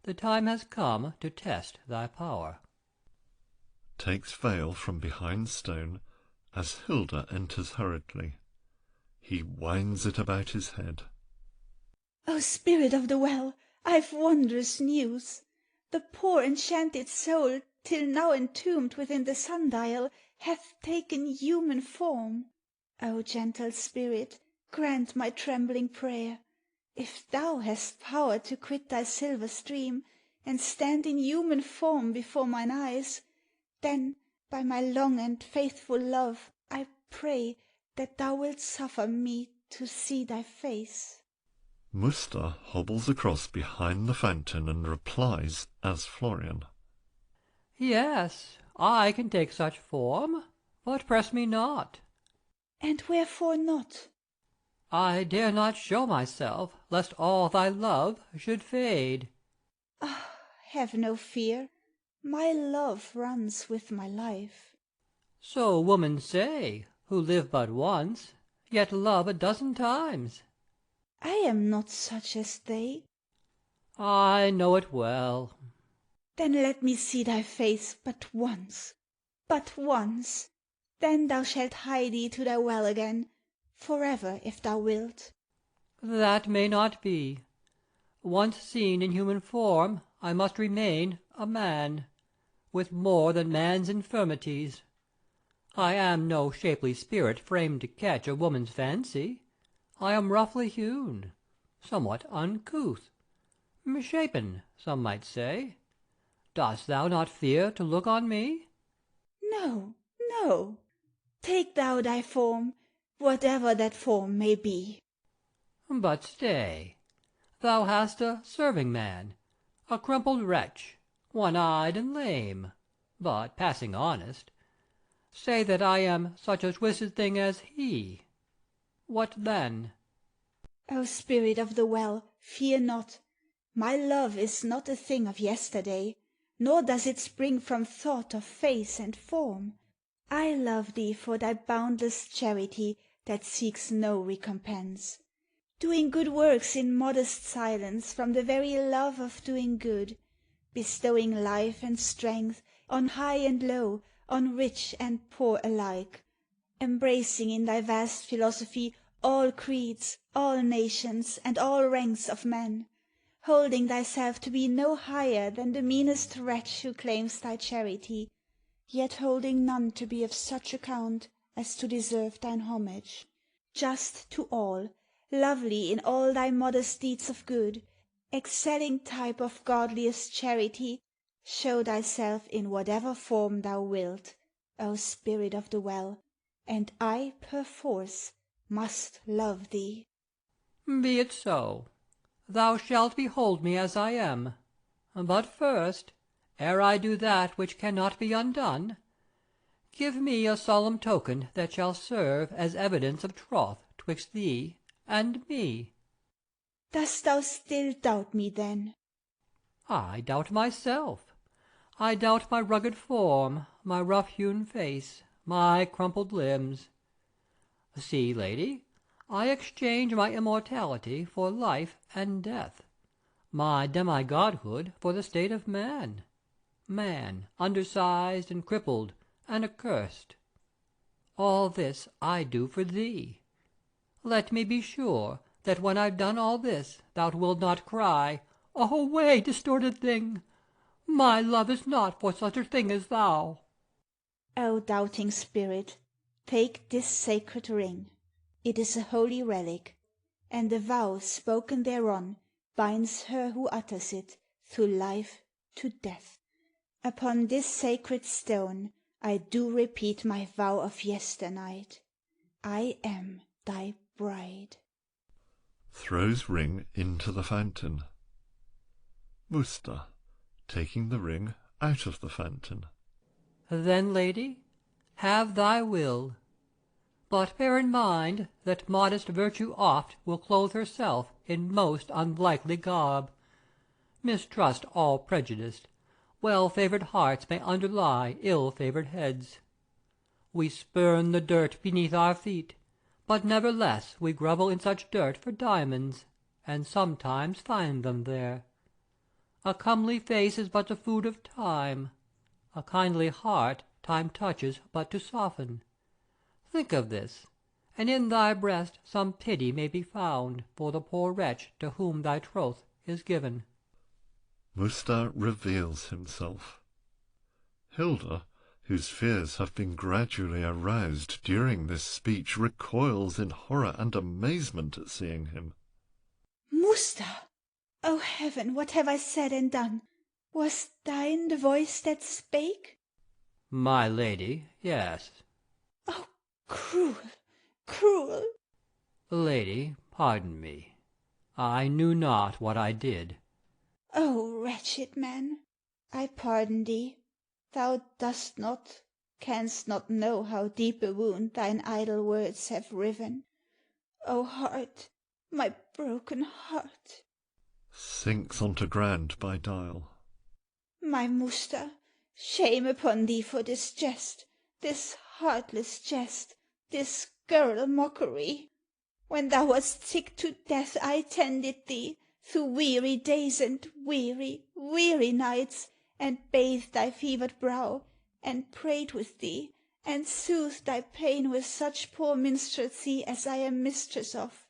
The time has come to test thy power. Takes veil from behind stone as Hilda enters hurriedly. He winds it about his head. O spirit of the well, I've wondrous news. The poor enchanted soul, till now entombed within the sundial, hath taken human form. O gentle spirit, grant my trembling prayer. If thou hast power to quit thy silver stream, and stand in human form before mine eyes, then, by my long and faithful love, I pray that thou wilt suffer me to see thy face. Musta hobbles across behind the fountain and replies as Florian. Yes, I can take such form, but press me not. And wherefore not? I dare not show myself, lest all thy love should fade. Ah, have no fear. My love runs with my life. So women say, who live but once, yet love a dozen times. I am not such as they. I know it well. Then let me see thy face but once, but once. Then thou shalt hie thee to thy well again, forever if thou wilt. That may not be. Once seen in human form, I must remain a man, with more than man's infirmities. I am no shapely spirit framed to catch a woman's fancy. I am roughly hewn, somewhat uncouth, misshapen, some might say. Dost thou not fear to look on me? No, no. Take thou thy form, whatever that form may be. But stay. Thou hast a serving-man, a crumpled wretch, one-eyed and lame, but passing honest. Say that I am such a twisted thing as he. What then? O spirit of the well, fear not. My love is not a thing of yesterday, nor does it spring from thought of face and form. I love thee for thy boundless charity that seeks no recompense, doing good works in modest silence from the very love of doing good, bestowing life and strength on high and low, on rich and poor alike, embracing in thy vast philosophy all creeds, all nations, and all ranks of men, holding thyself to be no higher than the meanest wretch who claims thy charity, yet holding none to be of such account as to deserve thine homage, just to all, lovely in all thy modest deeds of good, excelling type of godliest charity, show thyself in whatever form thou wilt, O spirit of the well, and I perforce must love thee. Be it so. Thou shalt behold me as I am. But first, ere I do that which cannot be undone, give me a solemn token that shall serve as evidence of troth twixt thee and me. Dost thou still doubt me then? I doubt myself. I doubt my rugged form, my rough-hewn face, my crumpled limbs. See, lady, I exchange my immortality for life and death, my demi-godhood for the state of man, man undersized and crippled and accursed. All this I do for thee. Let me be sure that when I've done all this thou wilt not cry, "Away, distorted thing! My love is not for such a thing as thou." O doubting spirit, take this sacred ring. It is a holy relic, and a vow spoken thereon binds her who utters it through life to death. Upon this sacred stone I do repeat my vow of yesternight. I am thy bride. Throws ring into the fountain. Musta, taking the ring out of the fountain. Then, lady, have thy will. But bear in mind that modest virtue oft will clothe herself in most unlikely garb. Mistrust all prejudice. Well-favoured hearts may underlie ill-favoured heads. We spurn the dirt beneath our feet, but nevertheless we grovel in such dirt for diamonds, and sometimes find them there. A comely face is but the food of time. A kindly heart time touches but to soften. Think of this, and in thy breast some pity may be found for the poor wretch to whom thy troth is given. Musta reveals himself. Hilda, whose fears have been gradually aroused during this speech, recoils in horror and amazement at seeing him. Musta! O heaven, what have I said and done? Was thine the voice that spake? My lady, yes. Oh, cruel, cruel! Lady, pardon me. I knew not what I did. O wretched man, I pardon thee. Thou dost not, canst not know how deep a wound thine idle words have riven. O heart, my broken heart! Sinks onto ground by Dial. My Musta, shame upon thee for this jest, this heartless jest, this girl mockery. When thou wast sick to death I tended thee through weary days and weary, weary nights, and bathed thy fevered brow, and prayed with thee, and soothed thy pain with such poor minstrelsy as I am mistress of.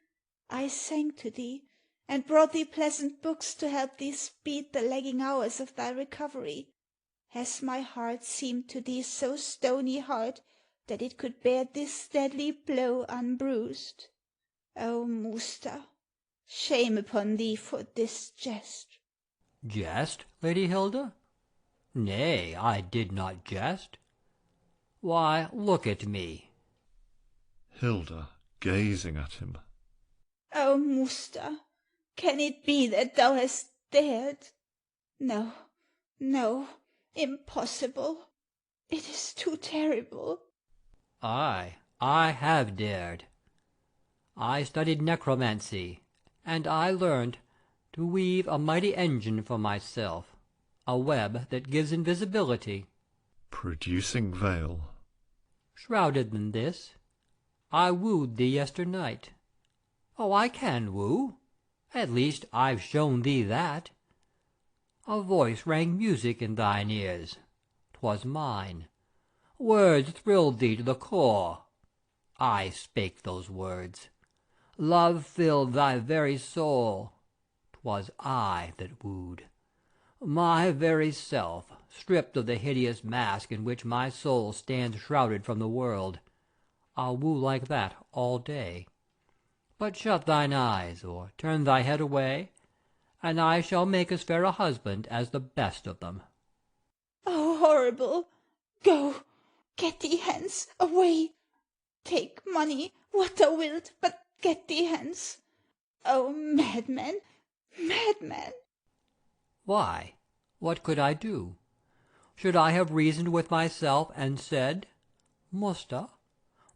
I sang to thee, and brought thee pleasant books to help thee speed the lagging hours of thy recovery. Has my heart seemed to thee so stony hard that it could bear this deadly blow unbruised? O Musta, shame upon thee for this jest. Jest, Lady Hilda? Nay, I did not jest. Why, look at me. Hilda, gazing at him. O Musta, can it be that thou hast dared? No, no, impossible. It is too terrible. I have dared. I studied necromancy, and I learned to weave a mighty engine for myself, a web that gives invisibility. Producing veil. Shrouded in this, I wooed thee yesternight. Oh, I can woo. At least I've shown thee that. A voice rang music in thine ears. 'Twas mine. Words thrilled thee to the core. I spake those words. Love filled thy very soul. 'Twas I that wooed. My very self, stripped of the hideous mask in which my soul stands shrouded from the world. I'll woo like that all day. But shut thine eyes, or turn thy head away, and I shall make as fair a husband as the best of them. Oh, horrible! Go, get thee hence, away! Take money, what thou wilt, but get thee hence! O madman, madman! Why, what could I do? Should I have reasoned with myself and said, Musta,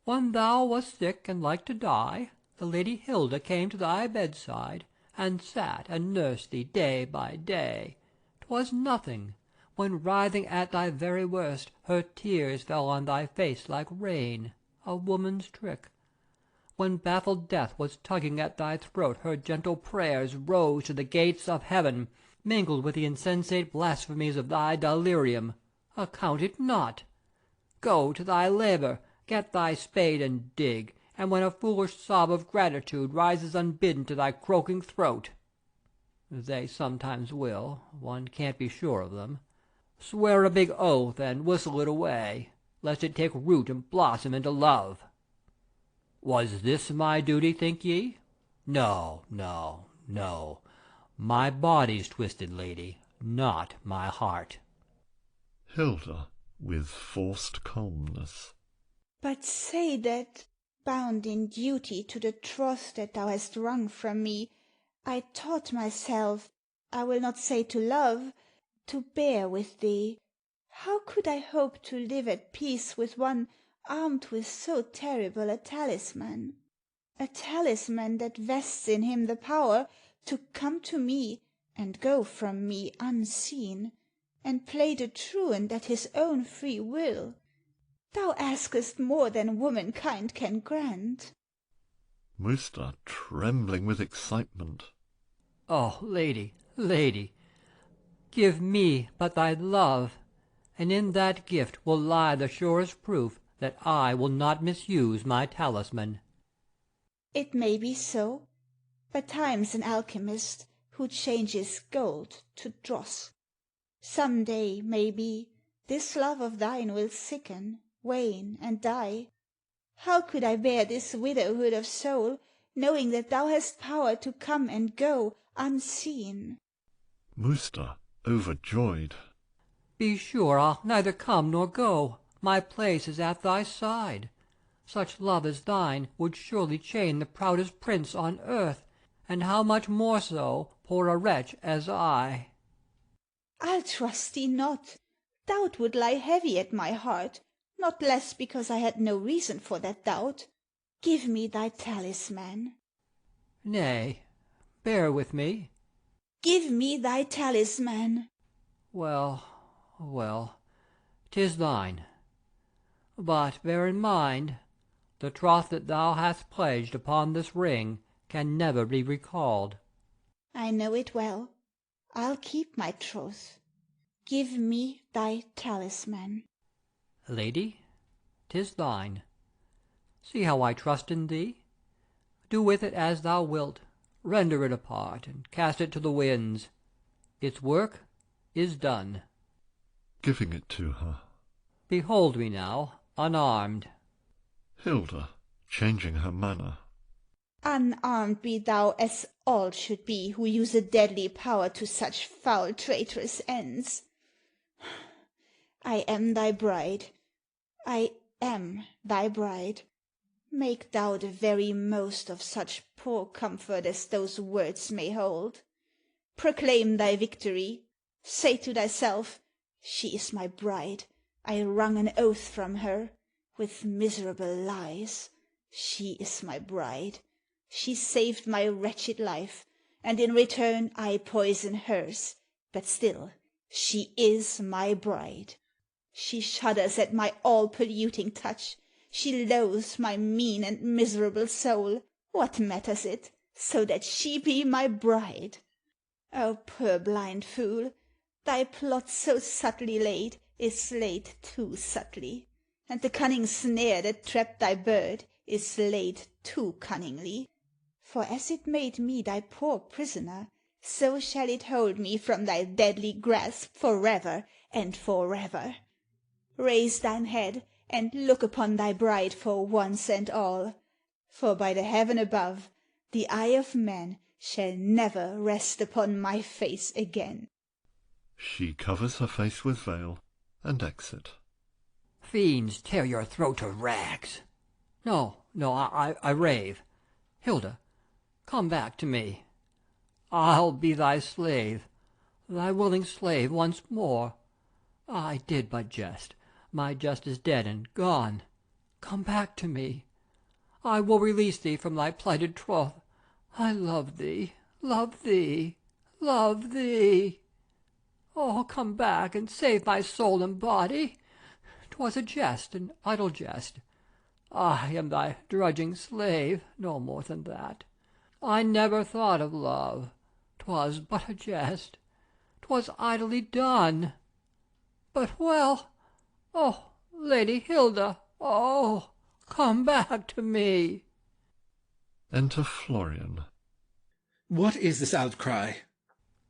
when thou wast sick and like to die, the Lady Hilda came to thy bedside, and sat and nursed thee day by day. 'Twas nothing, when writhing at thy very worst, her tears fell on thy face like rain, a woman's trick. When baffled death was tugging at thy throat, her gentle prayers rose to the gates of heaven, mingled with the insensate blasphemies of thy delirium. Account it not. Go to thy labour, get thy spade and dig, and when a foolish sob of gratitude rises unbidden to thy croaking throat, they sometimes will, one can't be sure of them, swear a big oath and whistle it away, lest it take root and blossom into love. Was this my duty, think ye? No, no, no. My body's twisted, lady, not my heart. Hilda, with forced calmness. But say that, bound in duty to the troth that thou hast wrung from me, I taught myself, I will not say to love, to bear with thee. How could I hope to live at peace with one armed with so terrible a talisman? A talisman that vests in him the power to come to me and go from me unseen, and play the truant at his own free will. Thou askest more than womankind can grant. Musta, trembling with excitement. Oh, lady, lady, give me but thy love, and in that gift will lie the surest proof that I will not misuse my talisman. It may be so, but Time's an alchemist who changes gold to dross. Some day, maybe, this love of thine will sicken, wane, and die. How could I bear this widowhood of soul, knowing that thou hast power to come and go unseen? Musta, overjoyed. Be sure I'll neither come nor go. My place is at thy side. Such love as thine would surely chain the proudest prince on earth, and how much more so poor a wretch as I. I'll trust thee not. Doubt would lie heavy at my heart, not less because I had no reason for that doubt. Give me thy talisman. Nay, bear with me. Give me thy talisman. Well, well, 'tis thine. But bear in mind, the troth that thou hast pledged upon this ring can never be recalled. I know it well. I'll keep my troth. Give me thy talisman. Lady, 'tis thine. See how I trust in thee. Do with it as thou wilt. Render it apart, and cast it to the winds. Its work is done. Giving it to her. Behold me now, unarmed. Hilda, changing her manner. Unarmed be thou, as all should be who use a deadly power to such foul traitorous ends. I am thy bride. I am thy bride. Make thou the very most of such poor comfort as those words may hold. Proclaim thy victory. Say to thyself, she is my bride. I wrung an oath from her, with miserable lies. She is my bride. She saved my wretched life, and in return I poison hers, but still she is my bride. She shudders at my all-polluting touch. She loathes my mean and miserable soul. What matters it, so that she be my bride? O purblind fool, thy plot so subtly laid is laid too subtly, and the cunning snare that trapped thy bird is laid too cunningly. For as it made me thy poor prisoner, so shall it hold me from thy deadly grasp forever and forever. Raise thine head, and look upon thy bride for once and all, for by the heaven above, the eye of man shall never rest upon my face again. She covers her face with veil, and exit. Fiends tear your throat to rags. No, I rave. Hilda, come back to me. I'll be thy slave, thy willing slave once more. I did but jest. My jest is dead and gone. Come back to me. I will release thee from thy plighted troth. I love thee, love thee, love thee. Oh, come back and save my soul and body. 'Twas a jest, an idle jest. I am thy drudging slave, no more than that. I never thought of love. 'Twas but a jest. 'Twas idly done. But well, oh, Lady Hilda, oh, come back to me. Enter Florian. What is this outcry?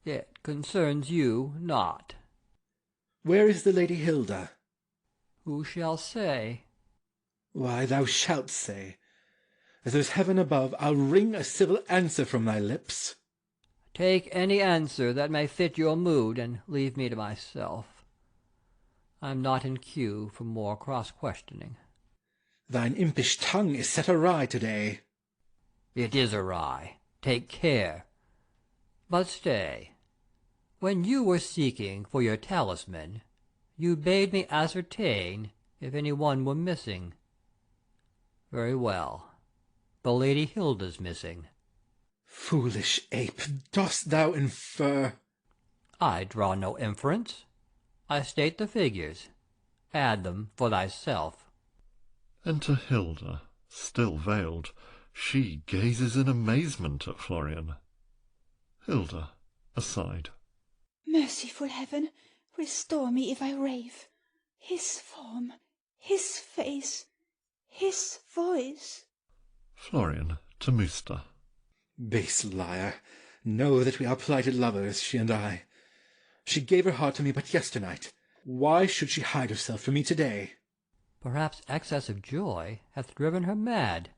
It concerns you not. Where is the Lady Hilda? Who shall say? Why, thou shalt say. As there's heaven above, I'll wring a civil answer from thy lips. Take any answer that may fit your mood, and leave me to myself. I'm not in cue for more cross-questioning. Thine impish tongue is set awry to-day. It is awry. Take care. But stay. When you were seeking for your talisman, you bade me ascertain if any one were missing. Very well. The Lady Hilda's missing. Foolish ape, dost thou infer? I draw no inference. I state the figures. Add them for thyself. Enter Hilda, still veiled. She gazes in amazement at Florian. Hilda, aside. Merciful heaven, restore me if I rave. His form, his face, his voice. Florian, to Musta. Base liar! Know that we are plighted lovers, she and I. She gave her heart to me but yesternight. Why should she hide herself from me to-day? Perhaps excess of joy hath driven her mad.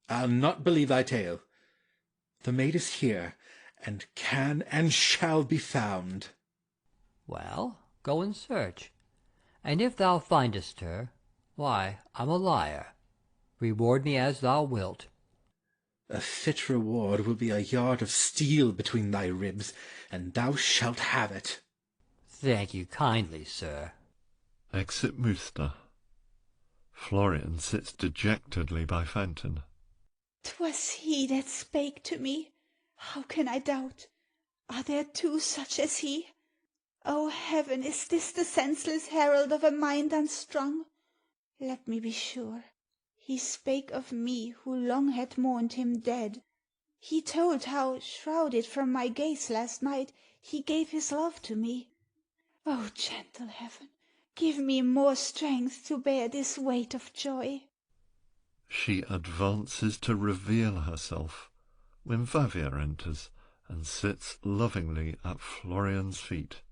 I'll not believe thy tale. The maid is here, and can and shall be found. Well, go and search, and if thou findest her, why, I'm a liar. Reward me as thou wilt. A fit reward will be a yard of steel between thy ribs, and thou shalt have it. Thank you kindly, sir. Exit Musta. Florian sits dejectedly by fountain. 'Twas he that spake to me. How can I doubt? Are there two such as he? O heaven, is this the senseless herald of a mind unstrung? Let me be sure. He spake of me who long had mourned him dead. He told how, shrouded from my gaze last night, he gave his love to me. O gentle heaven, give me more strength to bear this weight of joy. She advances to reveal herself, when Vavia enters and sits lovingly at Florian's feet.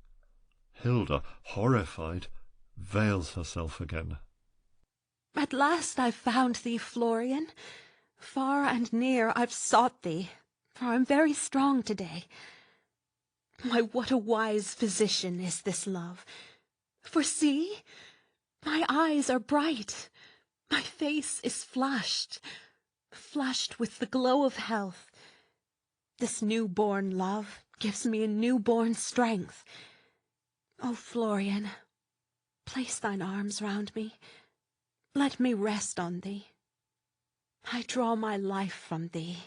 Hilda, horrified, veils herself again. At last I've found thee, Florian. Far and near I've sought thee, for I'm very strong to-day. Why, what a wise physician is this love! For see, my eyes are bright, my face is flushed with the glow of health. This new-born love gives me a new-born strength. O Florian, place thine arms round me. Let me rest on thee. I draw my life from thee.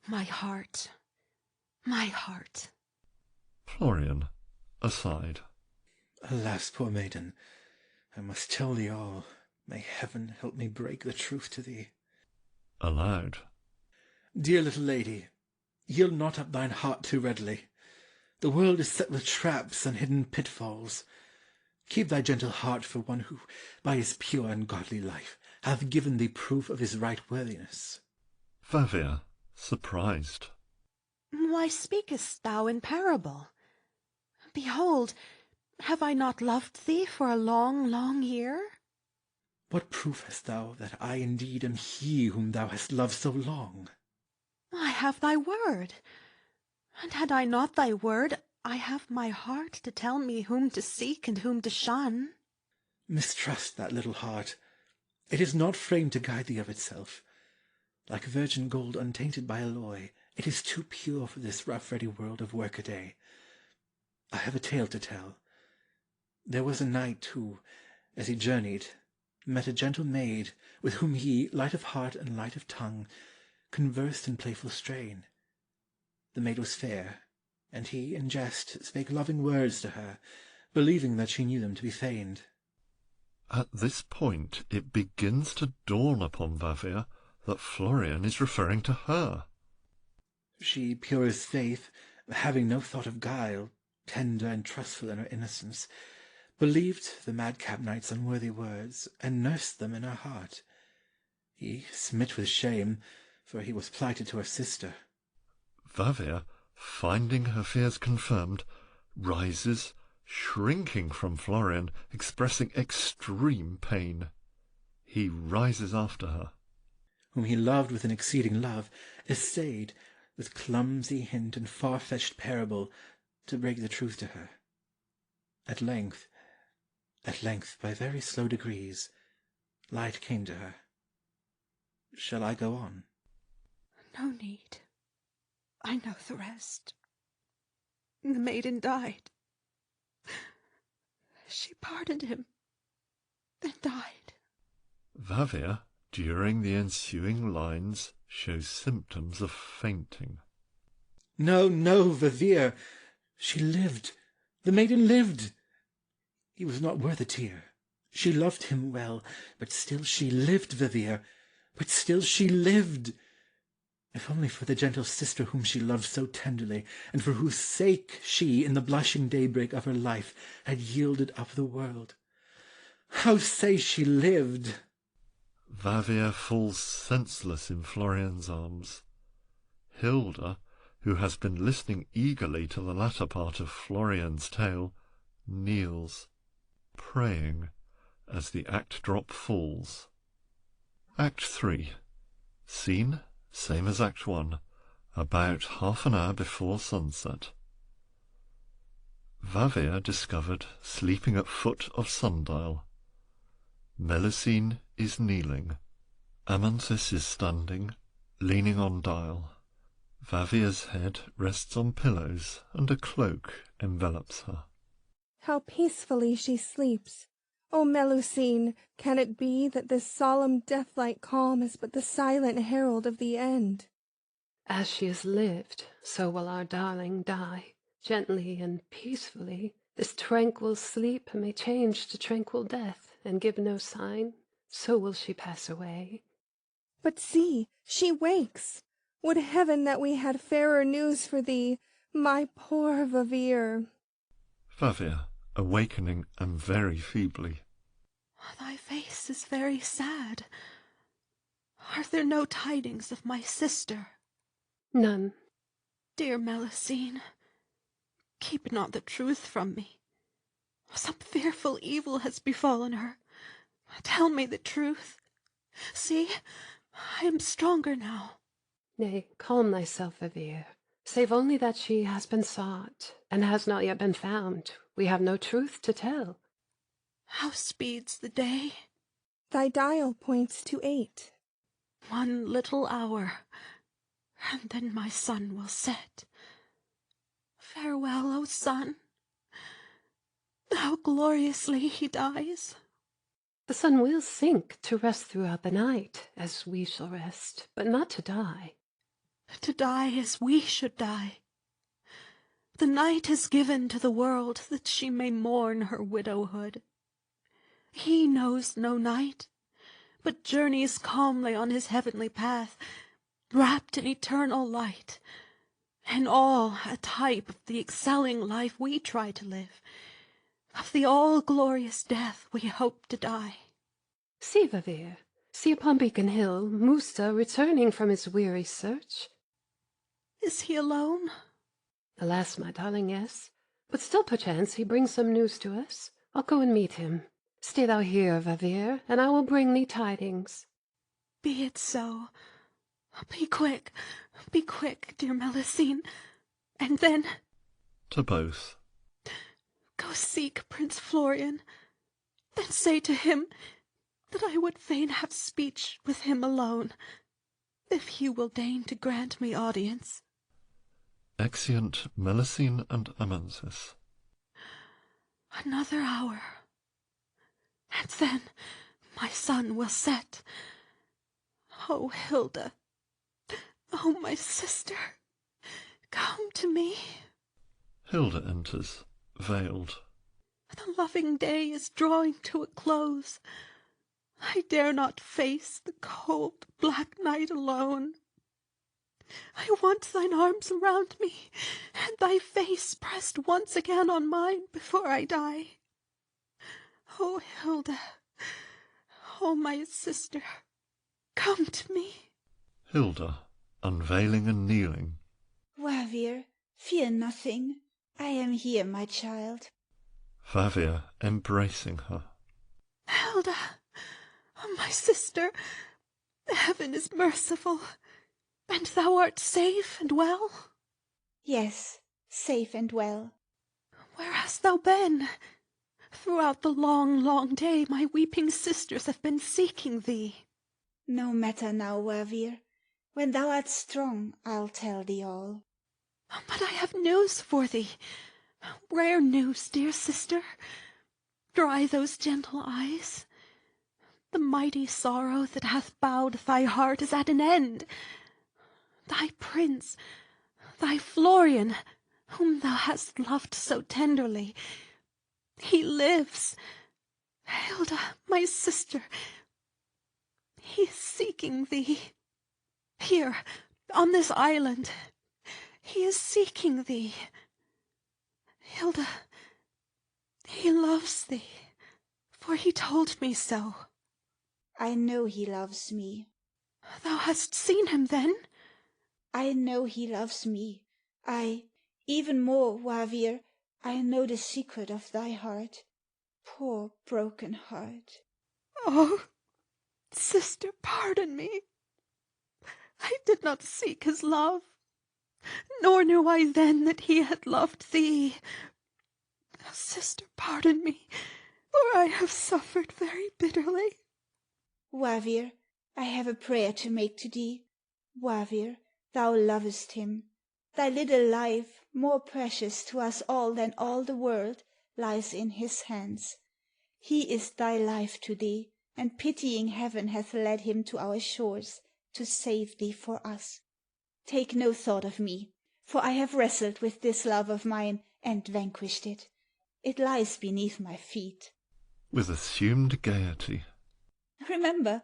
My heart, my heart. Florian, aside. Alas, poor maiden, I must tell thee all. May heaven help me break the truth to thee. Aloud. Dear little lady, yield not up thine heart too readily. The world is set with traps and hidden pitfalls. Keep thy gentle heart for one who, by his pure and godly life, hath given thee proof of his right worthiness. Vavia, surprised. Why speakest thou in parable? Behold, have I not loved thee for a long, long year? What proof hast thou that I indeed am he whom thou hast loved so long? I have thy word, and had I not thy word, I have my heart to tell me whom to seek and whom to shun. Mistrust that little heart. It is not framed to guide thee of itself. Like virgin gold untainted by alloy, it is too pure for this rough-ready world of work-a-day. I have a tale to tell. There was a knight who, as he journeyed, met a gentle maid, with whom he, light of heart and light of tongue, conversed in playful strain. The maid was fair, and he, in jest, spake loving words to her, believing that she knew them to be feigned. At this point it begins to dawn upon Vavia that Florian is referring to her. She, pure as faith, having no thought of guile, tender and trustful in her innocence, believed the madcap knight's unworthy words, and nursed them in her heart. He, smit with shame, for he was plighted to her sister. Vavia, finding her fears confirmed, rises, shrinking from Florian, expressing extreme pain. He rises after her. Whom he loved with an exceeding love, essayed, with clumsy hint and far-fetched parable, to break the truth to her. At length, by very slow degrees, light came to her. Shall I go on? No need. I know the rest. The maiden died. She pardoned him, then died. Vavia, during the ensuing lines, shows symptoms of fainting. No, no, Vavia! She lived. The maiden lived. He was not worth a tear. She loved him well, but still she lived, Vavia. But still she lived. If only for the gentle sister whom she loved so tenderly, and for whose sake she, in the blushing daybreak of her life, had yielded up the world. How say she lived? Vavir falls senseless in Florian's arms. Hilda, who has been listening eagerly to the latter part of Florian's tale, kneels, praying, as the act drop falls. Act 3. Scene, same as Act 1, about half an hour before sunset. Vavir discovered sleeping at foot of sundial. Melusine is kneeling. Amanthis is standing, leaning on dial. Vavir's head rests on pillows, and a cloak envelops her. How peacefully she sleeps! O Melusine, can it be that this solemn death-like calm is but the silent herald of the end? As she has lived, so will our darling die. Gently and peacefully, this tranquil sleep may change to tranquil death, and give no sign. So will she pass away. But see, she wakes! Would heaven that we had fairer news for thee, my poor Vavir! Vavir, awakening and very feebly. Thy face is very sad. Are there no tidings of my sister? None. Dear Melusine, keep not the truth from me. Some fearful evil has befallen her. Tell me the truth. See, I am stronger now. Nay, calm thyself, Vavir. Save only that she has been sought, and has not yet been found. We have no truth to tell. How speeds the day? Thy dial points to 8. 1 little hour, and then my sun will set. Farewell, O sun. How gloriously he dies. The sun will sink to rest throughout the night, as we shall rest, but not to die. To die as we should die. The night is given to the world that she may mourn her widowhood. He knows no night, but journeys calmly on his heavenly path, wrapped in eternal light, and all a type of the excelling life we try to live, of the all-glorious death we hope to die. See, Vavir, see upon Beacon Hill Musta returning from his weary search. Is he alone? Alas, my darling, yes. But still perchance he brings some news to us. I'll go and meet him. Stay thou here, Vavir, and I will bring thee tidings. Be it so. Be quick, dear Melusine, and then... To both. Go seek Prince Florian, then say to him that I would fain have speech with him alone, if he will deign to grant me audience. Exeunt Melusine and Amanthis. Another hour, and then my sun will set. Oh, Hilda, oh, my sister, come to me. Hilda enters, veiled. The loving day is drawing to a close. I dare not face the cold, black night alone. I want thine arms around me, and thy face pressed once again on mine before I die. Oh, Hilda, oh, my sister, come to me. Hilda, unveiling and kneeling. Vavir, fear nothing. I am here, my child. Vavir, embracing her. Hilda, my sister, heaven is merciful, and thou art safe and well? Yes, safe and well. Where hast thou been? Throughout the long, long day my weeping sisters have been seeking thee. No matter now, Vavir. When thou art strong, I'll tell thee all. But I have news for thee. Rare news, dear sister. Dry those gentle eyes. The mighty sorrow that hath bowed thy heart is at an end. Thy prince, thy Florian, whom thou hast loved so tenderly, he lives. Hilda, my sister, he is seeking thee. Here, on this island, he is seeking thee. Hilda, he loves thee, for he told me so. I know he loves me. Thou hast seen him, then? I know he loves me. Even more, Wavir, I know the secret of thy heart. Poor broken heart. Oh, sister, pardon me. I did not seek his love, nor knew I then that he had loved thee. Sister, pardon me, for I have suffered very bitterly. Wavir, I have a prayer to make to thee. Wavir, thou lovest him. Thy little life, more precious to us all than all the world, lies in his hands. He is thy life to thee, and pitying heaven hath led him to our shores, to save thee for us. Take no thought of me, for I have wrestled with this love of mine, and vanquished it. It lies beneath my feet. With assumed gaiety. Remember,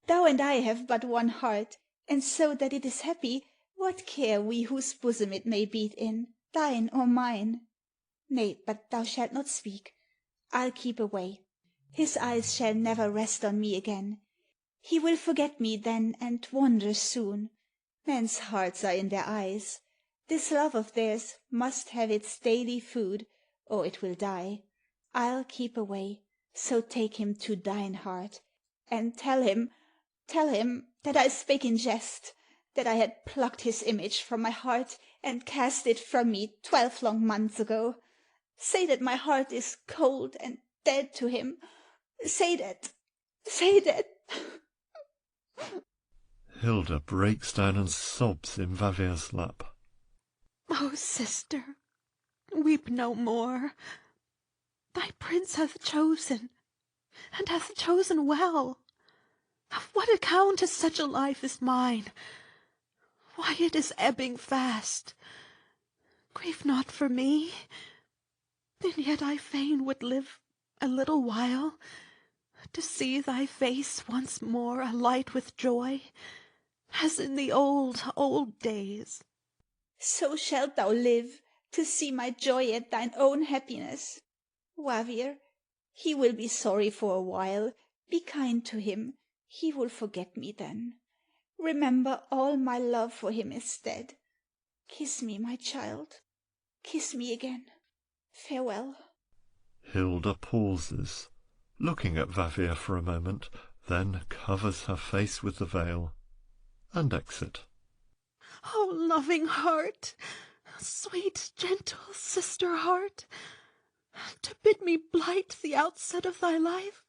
thou and I have but one heart, and so that it is happy, what care we whose bosom it may beat in, thine or mine? Nay, but thou shalt not speak. I'll keep away. His eyes shall never rest on me again. He will forget me then, and wander soon. Men's hearts are in their eyes. This love of theirs must have its daily food, or it will die. I'll keep away, so take him to thine heart, and tell him that I spake in jest, that I had plucked his image from my heart and cast it from me 12 long months ago. Say that my heart is cold and dead to him. Say that. Hilda breaks down and sobs in Vavir's lap. Oh, sister, weep no more. Thy prince hath chosen, and hath chosen well. Of what account is such a life as mine? Why, it is ebbing fast. Grieve not for me, and yet I fain would live a little while, to see thy face once more alight with joy, as in the old, old days. So shalt thou live, to see my joy at thine own happiness. Wavir, he will be sorry for a while. Be kind to him. He will forget me then. Remember, all my love for him is dead. Kiss me, my child. Kiss me again. Farewell. Hilda pauses, looking at Vavir for a moment, then covers her face with the veil, and exit. O loving heart, sweet, gentle sister heart, to bid me blight the outset of thy life,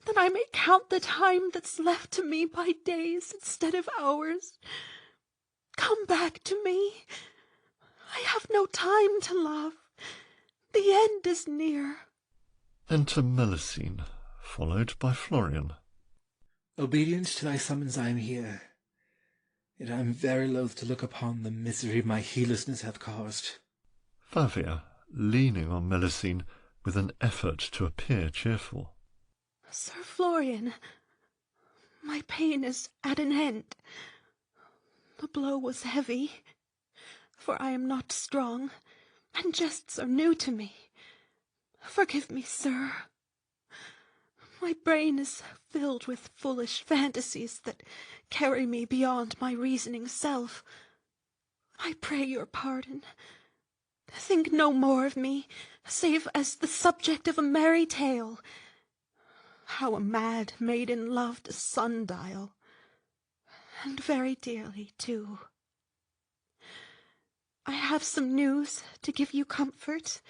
that I may count the time that's left to me by days instead of hours. Come back to me. I have no time to love. The end is near. Enter Melusine, followed by Florian. Obedient to thy summons I am here. Yet I am very loath to look upon the misery my heedlessness hath caused. Vavir, leaning on Melusine, with an effort to appear cheerful. Sir Florian, my pain is at an end. The blow was heavy, for I am not strong, and jests are new to me. Forgive me, sir. My brain is filled with foolish fantasies that carry me beyond my reasoning self. I pray your pardon. Think no more of me, save as the subject of a merry tale. How a mad maiden loved a sundial, and very dearly, too. I have some news to give you comfort.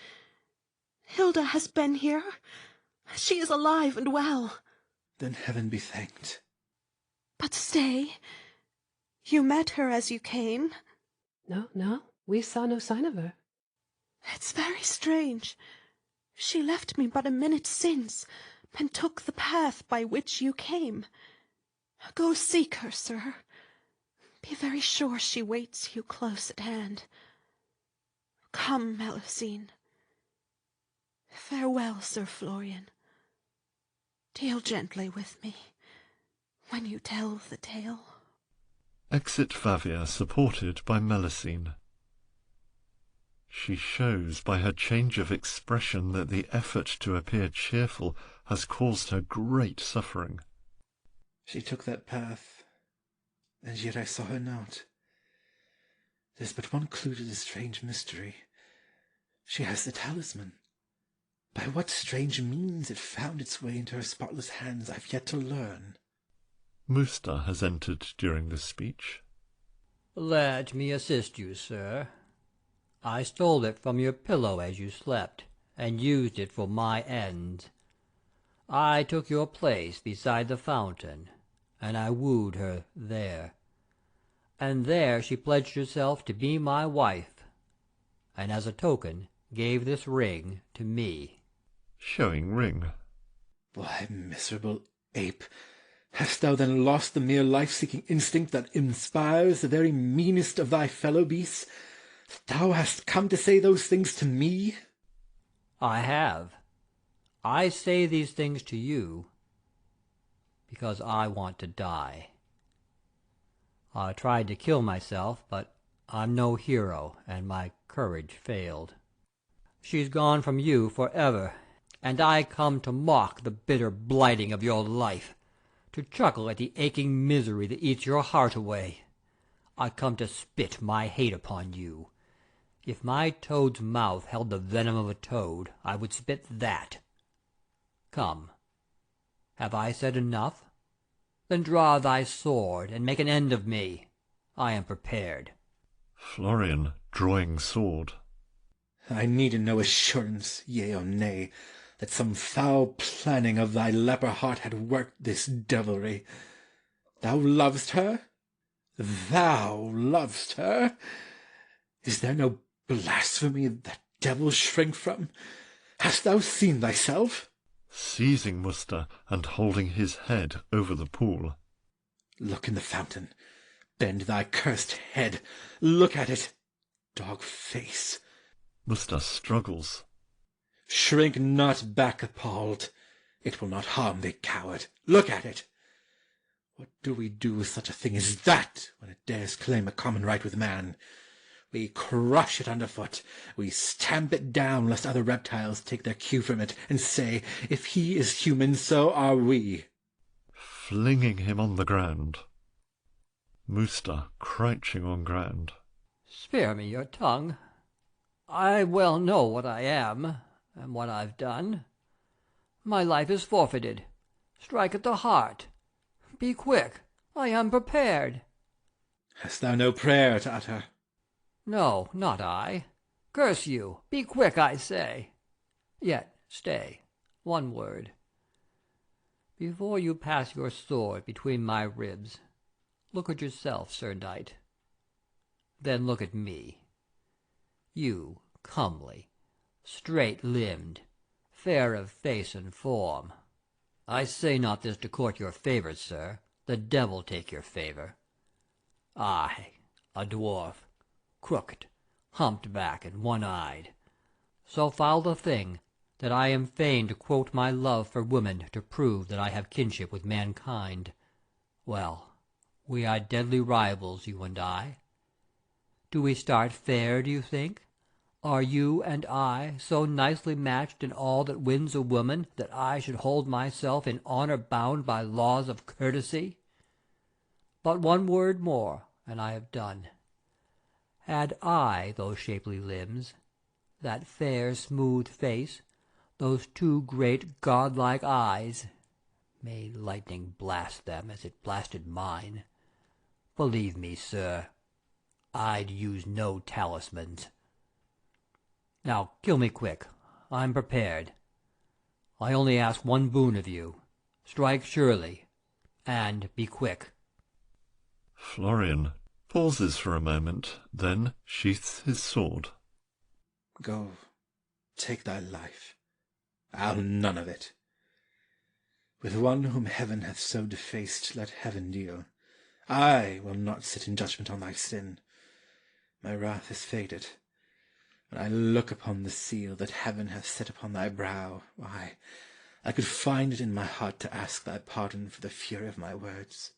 Hilda has been here. She is alive and well. Then heaven be thanked. But stay. You met her as you came? No, we saw no sign of her. It's very strange. She left me but a minute since, and took the path by which you came. Go seek her, sir. Be very sure she waits you close at hand. Come, Melusine. Farewell, Sir Florian. Deal gently with me when you tell the tale. Exit Vavir, supported by Melusine. She shows by her change of expression that the effort to appear cheerful has caused her great suffering. She took that path, and yet I saw her not. There's but one clue to this strange mystery. She has the talisman. By what strange means it found its way into her spotless hands I've yet to learn. Musta has entered during this speech. Let me assist you, sir. I stole it from your pillow as you slept, and used it for my ends. I took your place beside the fountain, and I wooed her there. And there she pledged herself to be my wife, and as a token gave this ring to me. Showing ring. Why, miserable ape, hast thou then lost the mere life-seeking instinct that inspires the very meanest of thy fellow beasts? Thou hast come to say those things to me? I have. I say these things to you because I want to die. I tried to kill myself, but I'm no hero, and my courage failed. She's gone from you forever, and I come to mock the bitter blighting of your life, to chuckle at the aching misery that eats your heart away. I come to spit my hate upon you. If my toad's mouth held the venom of a toad, I would spit that. Come, have I said enough? Then draw thy sword, and make an end of me. I am prepared. Florian, drawing sword. I need no assurance, yea or nay, that some foul planning of thy leper heart had worked this devilry. Thou lovest her? Thou lovest her? Is there no blasphemy that devils shrink from? Hast thou seen thyself? Seizing Musta and holding his head over the pool. Look in the fountain. Bend thy cursed head. Look at it. Dog face. Musta struggles. Shrink not back appalled. It will not harm thee, coward. Look at it. What do we do with such a thing as that when it dares claim a common right with man? We crush it underfoot. We stamp it down, lest other reptiles take their cue from it, and say, if he is human, so are we. Flinging him on the ground. Musta crouching on ground. Spare me your tongue. I well know what I am, and what I've done. My life is forfeited. Strike at the heart. Be quick. I am prepared. Hast thou no prayer to utter? No, not I. Curse you! Be quick, I say. Yet, stay, one word. Before you pass your sword between my ribs, look at yourself, Sir Knight. Then look at me. You, comely, straight-limbed, fair of face and form. I say not this to court your favour, sir. The devil take your favour. I, a dwarf, crooked, humped back, and one-eyed. So foul the thing that I am fain to quote my love for women to prove that I have kinship with mankind. Well, we are deadly rivals, you and I. Do we start fair, do you think? Are you and I so nicely matched in all that wins a woman that I should hold myself in honour bound by laws of courtesy? But one word more, and I have done. Had I those shapely limbs, that fair smooth face, those two great godlike eyes, may lightning blast them as it blasted mine, believe me, sir, I'd use no talismans. Now kill me quick. I'm prepared. I only ask one boon of you. Strike surely, and be quick. Florian pauses for a moment, then sheaths his sword. Go, take thy life. I'll none of it. With one whom heaven hath so defaced, let heaven deal. I will not sit in judgment on thy sin. My wrath is faded. When I look upon the seal that heaven hath set upon thy brow, why, I could find it in my heart to ask thy pardon for the fury of my words.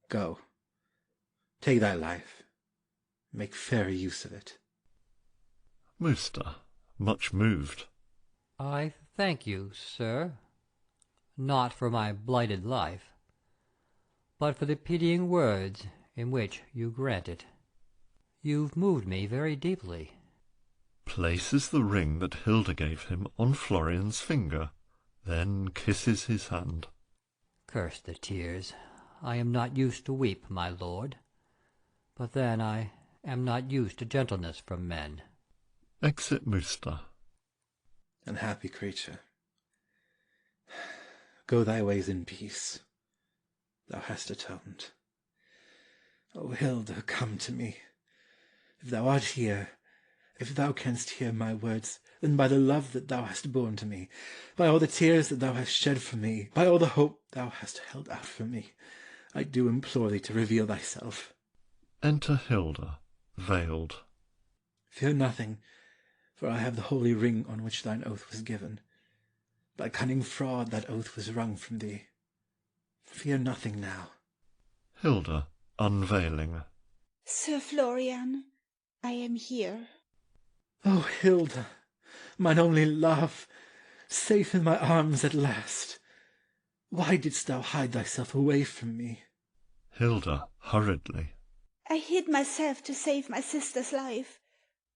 Go, take thy life, make fair use of it. Musta, much moved. I thank you, sir, not for my blighted life, but for the pitying words in which you grant it. You've moved me very deeply. Places the ring that Hilda gave him on Florian's finger, then kisses his hand. Curse the tears. I am not used to weep, my lord. But then I am not used to gentleness from men. Exit Musta. Unhappy creature, go thy ways in peace. Thou hast atoned. O Hilda, come to me. If thou art here, if thou canst hear my words, then by the love that thou hast borne to me, by all the tears that thou hast shed for me, by all the hope thou hast held out for me, I do implore thee to reveal thyself. Enter Hilda, veiled. Fear nothing, for I have the holy ring on which thine oath was given. By cunning fraud that oath was wrung from thee. Fear nothing now. Hilda, unveiling. Sir Florian, I am here. O Hilda, mine only love, safe in my arms at last. Why didst thou hide thyself away from me? Hilda, hurriedly. I hid myself to save my sister's life.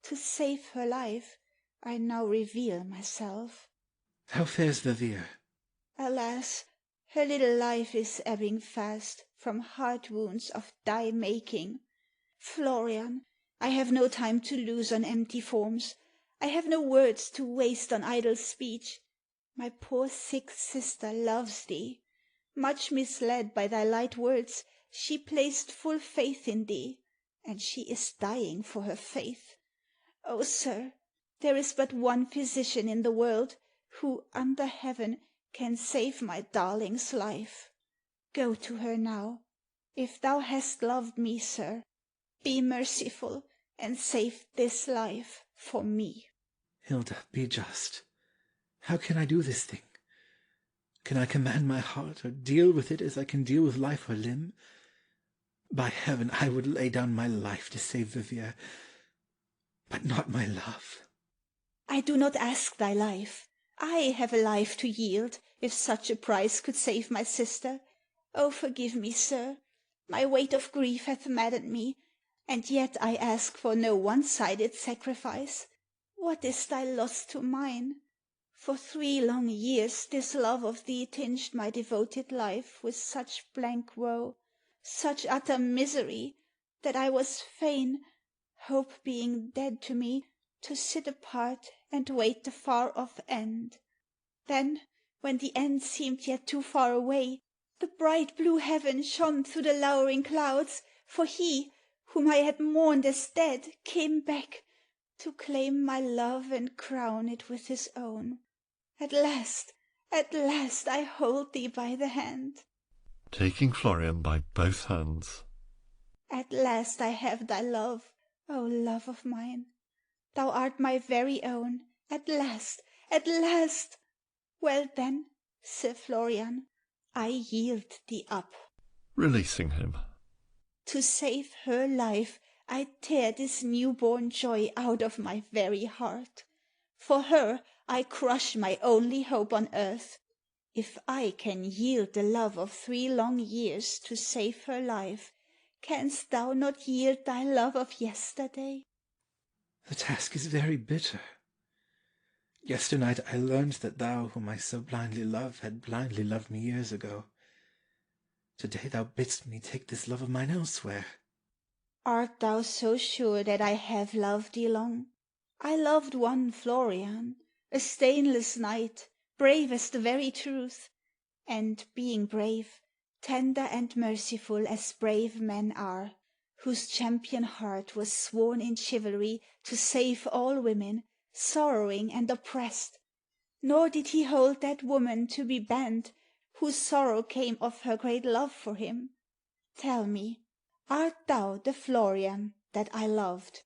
To save her life, I now reveal myself. How fares Vivere? Alas, her little life is ebbing fast from heart wounds of thy making. Florian, I have no time to lose on empty forms. I have no words to waste on idle speech. My poor sick sister loves thee. Much misled by thy light words, she placed full faith in thee, and she is dying for her faith. O sir, there is but one physician in the world who under heaven can save my darling's life. Go to her now. If thou hast loved me, sir, be merciful and save this life for me. Hilda, be just. How can I do this thing? Can I command my heart, or deal with it as I can deal with life or limb? By heaven, I would lay down my life to save Vivere, but not my love. I do not ask thy life. I have a life to yield, if such a price could save my sister. Oh, forgive me, sir. My weight of grief hath maddened me, and yet I ask for no one-sided sacrifice. What is thy loss to mine? For 3 long years this love of thee tinged my devoted life with such blank woe, such utter misery, that I was fain, hope being dead to me, to sit apart and wait the far-off end. Then, when the end seemed yet too far away, the bright blue heaven shone through the lowering clouds, for he, whom I had mourned as dead, came back, to claim my love and crown it with his own. At last I hold thee by the hand. Taking Florian by both hands. At last I have thy love, O love of mine. Thou art my very own, at last, at last. Well then, Sir Florian, I yield thee up. Releasing him. To save her life, I tear this new-born joy out of my very heart. For her I crush my only hope on earth. If I can yield the love of 3 long years to save her life, canst thou not yield thy love of yesterday? The task is very bitter. Yesternight I learned that thou, whom I so blindly love, had blindly loved me years ago. Today thou bidst me take this love of mine elsewhere. Art thou so sure that I have loved thee long? I loved one Florian, a stainless knight, brave as the very truth, and, being brave, tender and merciful as brave men are, whose champion heart was sworn in chivalry to save all women, sorrowing and oppressed. Nor did he hold that woman to be banned, whose sorrow came of her great love for him. Tell me, art thou the Florian that I loved?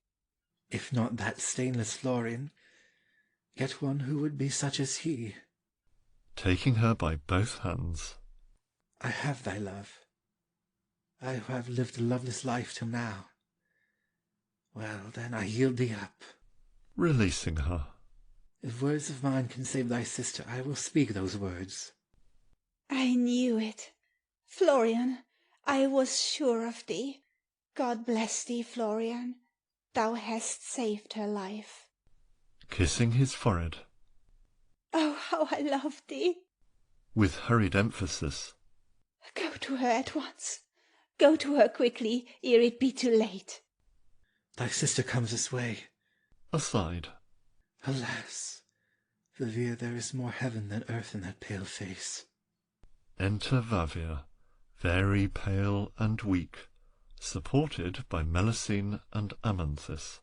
If not that stainless Florian, yet one who would be such as he. Taking her by both hands. I have thy love. I who have lived a loveless life till now. Well, then I yield thee up. Releasing her. If words of mine can save thy sister, I will speak those words. I knew it. Florian, I was sure of thee. God bless thee, Florian. Thou hast saved her life. Kissing his forehead. Oh, how I love thee! With hurried emphasis. Go to her at once. Go to her quickly, ere it be too late. Thy sister comes this way. Aside. Alas, Vivia, there is more heaven than earth in that pale face. Enter Vavia, very pale and weak, supported by Melusine and Amanthis.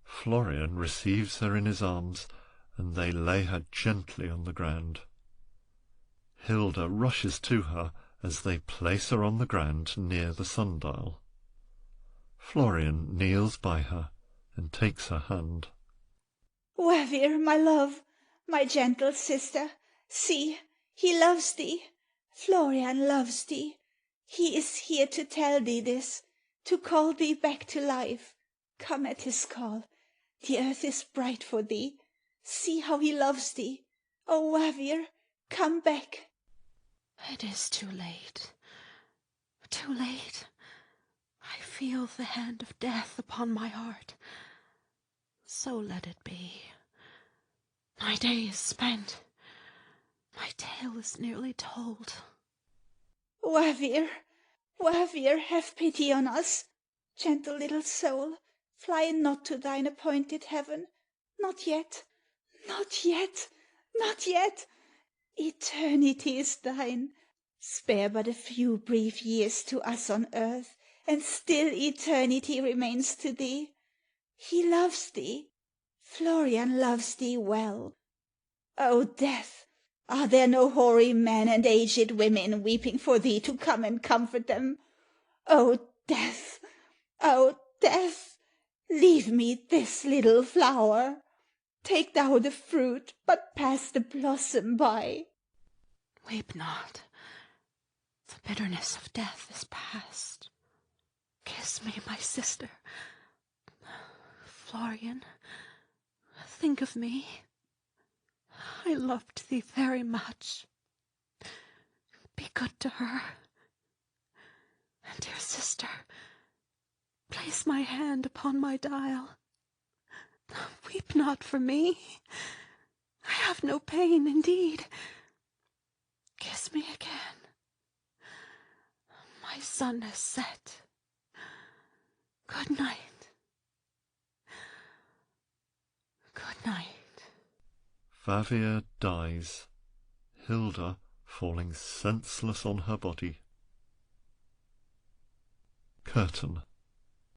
Florian receives her in his arms, and they lay her gently on the ground. Hilda rushes to her as they place her on the ground near the sundial. Florian kneels by her and takes her hand. Vavir, my love, my gentle sister, see, he loves thee. Florian loves thee. He is here to tell thee this, to call thee back to life. Come at his call. The earth is bright for thee. See how he loves thee. O Vavir, come back. It is too late. Too late. I feel the hand of death upon my heart. So let it be. My day is spent. My tale is nearly told. Vavir, Vavir, have pity on us. Gentle little soul, fly not to thine appointed heaven. Not yet, not yet, not yet. Eternity is thine. Spare but a few brief years to us on earth, and still eternity remains to thee. He loves thee. Florian loves thee well. O death! Are there no hoary men and aged women weeping for thee to come and comfort them? O death! O death! Leave me this little flower. Take thou the fruit, but pass the blossom by. Weep not. The bitterness of death is past. Kiss me, my sister. Florian, think of me. I loved thee very much. Be good to her. And, dear sister, place my hand upon my dial. Weep not for me. I have no pain, indeed. Kiss me again. My sun has set. Good night. Good night. Vavia dies, Hilda falling senseless on her body. Curtain.